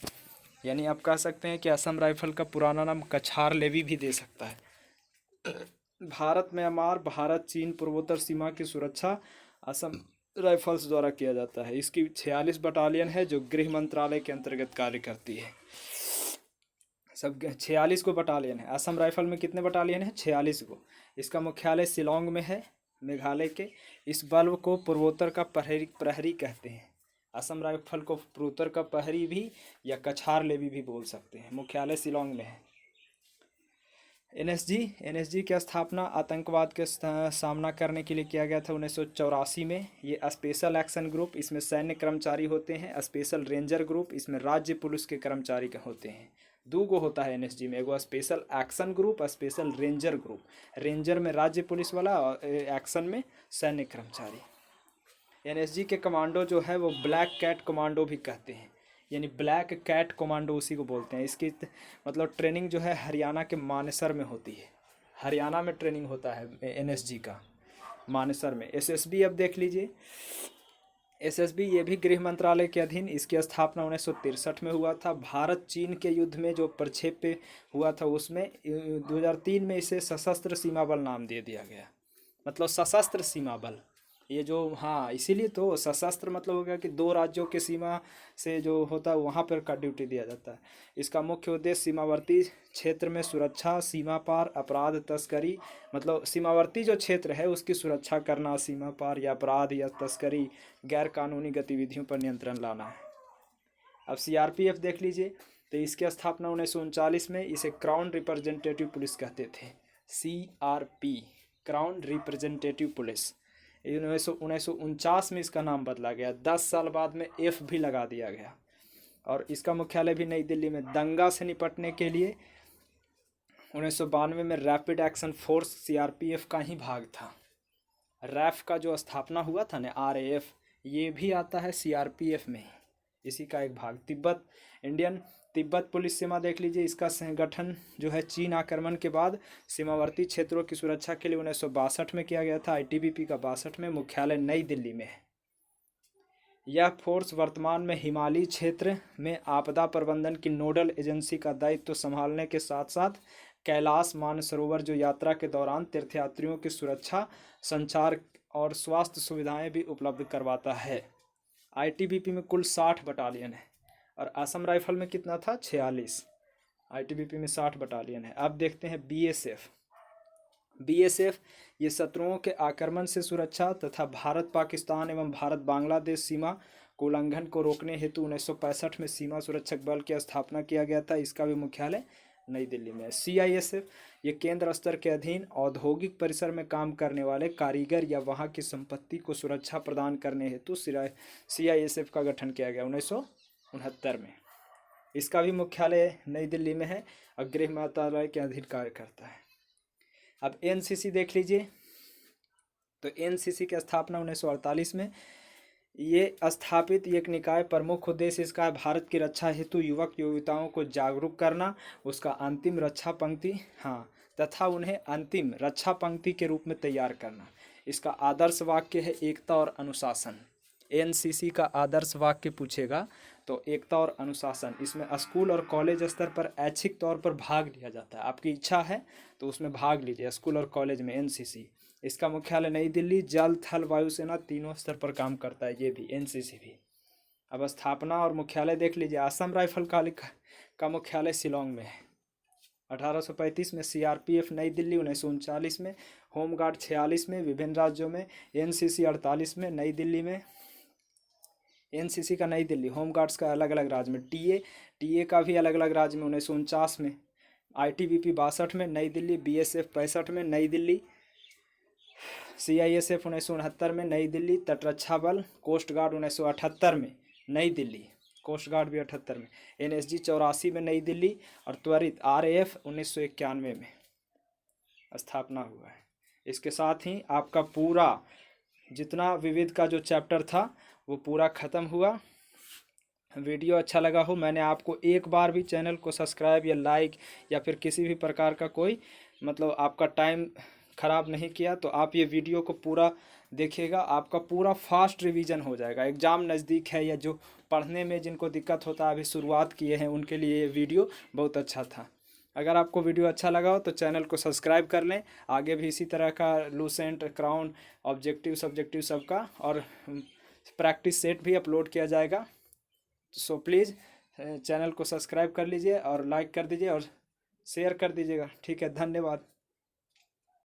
यानी आप कह सकते हैं कि असम राइफल का पुराना नाम कछार लेवी भी दे सकता है। भारत म्यांमार भारत चीन पूर्वोत्तर सीमा की सुरक्षा असम राइफल्स द्वारा किया जाता है। इसकी 46 बटालियन है जो गृह मंत्रालय के अंतर्गत कार्य करती है। सब 46 को बटालियन है। असम राइफल में कितने बटालियन है? 46 को। इसका मुख्यालय शिलोंग में है, मेघालय के। इस बल को पूर्वोत्तर का प्रहरी कहते हैं। असम राइफल को पूर्वोत्तर का प्रहरी भी या कछार लेवी भी बोल सकते हैं। मुख्यालय शिलोंग में है। एनएसजी की स्थापना आतंकवाद के सामना करने के लिए किया गया था 1984 में। ये स्पेशल एक्शन ग्रुप, इसमें सैन्य कर्मचारी होते हैं। स्पेशल रेंजर ग्रुप, इसमें राज्य पुलिस के कर्मचारी होते हैं। दो गो होता है एनएसजी में, एगो special action group, special ranger group. Ranger में राज्य पुलिस वाला और एक्शन में सैन्य कर्मचारी। एनएसजी के कमांडो जो है वो ब्लैक कैट कमांडो भी कहते हैं, यानी ब्लैक कैट कमांडो उसी को बोलते हैं। इसकी मतलब ट्रेनिंग जो है हरियाणा के मानेसर में होती है। हरियाणा में ट्रेनिंग होता है एनएसजी का, मानेसर में। एसएसबी अब देख लीजिए, एसएसबी ये भी गृह मंत्रालय के अधीन। इसकी स्थापना 1963 में हुआ था। भारत चीन के युद्ध में जो प्रक्षेप हुआ था उसमें 2003 में इसे सशस्त्र सीमा बल नाम दे दिया गया, मतलब सशस्त्र सीमा बल। ये जो, हाँ, इसीलिए तो सशस्त्र मतलब हो गया कि दो राज्यों के सीमा से जो होता है वहाँ पर का ड्यूटी दिया जाता है। इसका मुख्य उद्देश्य सीमावर्ती क्षेत्र में सुरक्षा, सीमा पार अपराध, तस्करी, मतलब सीमावर्ती जो क्षेत्र है उसकी सुरक्षा करना, सीमा पार या अपराध या तस्करी, गैर कानूनी गतिविधियों पर नियंत्रण लाना है। अब सीआरपीएफ देख लीजिए, तो इसकी स्थापना 1939 में, इसे क्राउन रिप्रेजेंटेटिव पुलिस कहते थे। CRP, crown representative police. 1949 में इसका नाम बदला गया, 10 साल बाद में एफ भी लगा दिया गया। और इसका मुख्यालय भी नई दिल्ली में। दंगा से निपटने के लिए 1992 में रैपिड एक्शन फोर्स सीआरपीएफ का ही भाग था। रैफ का जो स्थापना हुआ था ना, आरएएफ, ये भी आता है सीआरपीएफ में, इसी का एक भाग। तिब्बत पुलिस सीमा देख लीजिए, इसका संगठन जो है चीन आक्रमण के बाद सीमावर्ती क्षेत्रों की सुरक्षा के लिए 1962 में किया गया था। आईटीबीपी का 62 में, मुख्यालय नई दिल्ली में है। यह फोर्स वर्तमान में हिमालयी क्षेत्र में आपदा प्रबंधन की नोडल एजेंसी का दायित्व संभालने के साथ साथ कैलाश मानसरोवर जो यात्रा के दौरान तीर्थयात्रियों की सुरक्षा, संचार और स्वास्थ्य सुविधाएं भी उपलब्ध करवाता है। आईटीबीपी में कुल 60 बटालियन है और असम राइफल में कितना था, 46। आईटीबीपी में 60 बटालियन है। अब देखते हैं बीएसएफ। बीएसएफ ये शत्रुओं के आक्रमण से सुरक्षा तथा भारत पाकिस्तान एवं भारत बांग्लादेश सीमा को उल्लंघन को रोकने हेतु 1965 में सीमा सुरक्षक बल की स्थापना किया गया था। इसका भी मुख्यालय नई दिल्ली में है। सीआईएसएफ ये केंद्र स्तर के अधीन औद्योगिक परिसर में काम करने वाले कारीगर या वहां की संपत्ति को सुरक्षा प्रदान करने हेतु सीआईएसएफ का गठन किया गया 1969 में। इसका भी मुख्यालय नई दिल्ली में है और गृह मंत्रालय के अधीन कार्य करता है। अब एनसीसी देख लीजिए, तो एनसीसी की स्थापना 1948 में। ये स्थापित एक निकाय, प्रमुख उद्देश्य इसका है भारत की रक्षा हेतु युवक युवतियों को जागरूक करना, उसका अंतिम रक्षा पंक्ति, हाँ, तथा उन्हें अंतिम रक्षा पंक्ति के रूप में तैयार करना। इसका आदर्श वाक्य है एकता और अनुशासन। एनसीसी का आदर्श वाक्य पूछेगा तो एकता और अनुशासन। इसमें स्कूल और कॉलेज स्तर पर ऐच्छिक तौर पर भाग लिया जाता है। आपकी इच्छा है तो उसमें भाग लीजिए स्कूल और कॉलेज में, एनसीसी। इसका मुख्यालय नई दिल्ली, जल थल वायुसेना तीनों स्तर पर काम करता है ये भी, एनसीसी भी। अब स्थापना और मुख्यालय देख लीजिए। असम राइफल का मुख्यालय शिलोंग में है। 1835 में सीआरपीएफ नई दिल्ली, 1939 में होमगार्ड 46 में, विभिन्न राज्यों में एनसीसी 48 में, नई दिल्ली में एनसीसी का नई दिल्ली, होमगार्ड्स का अलग अलग राज्य में, टीए का भी अलग अलग राज्य में 1949 में, आईटीबीपी 62 में, नई दिल्ली, बीएसएफ 65 में, नई दिल्ली, सीआईएसएफ 1969 में, नई दिल्ली, तटरक्षा बल, कोस्ट गार्ड 1978 में, नई दिल्ली, कोस्ट गार्ड भी 78 में, एनएसजी 84 में, नई दिल्ली, और त्वरित आरएएफ 1991 में स्थापना हुआ है। इसके साथ ही आपका पूरा जितना विविध का जो चैप्टर था वो पूरा ख़त्म हुआ। वीडियो अच्छा लगा हो, मैंने आपको एक बार भी चैनल को सब्सक्राइब या लाइक या फिर किसी भी प्रकार का कोई मतलब आपका टाइम ख़राब नहीं किया, तो आप ये वीडियो को पूरा देखिएगा, आपका पूरा फास्ट रिवीजन हो जाएगा। एग्ज़ाम नज़दीक है या जो पढ़ने में जिनको दिक्कत होता है, अभी शुरुआत किए हैं, उनके लिए ये वीडियो बहुत अच्छा था। अगर आपको वीडियो अच्छा लगा हो तो चैनल को सब्सक्राइब कर लें। आगे भी इसी तरह का लूसेंट, क्राउन, ऑब्जेक्टिव, सब्जेक्टिव सबका और प्रैक्टिस सेट भी अपलोड किया जाएगा। सो प्लीज़ चैनल को सब्सक्राइब कर लीजिए और लाइक कर दीजिए और शेयर कर दीजिएगा। ठीक है, धन्यवाद।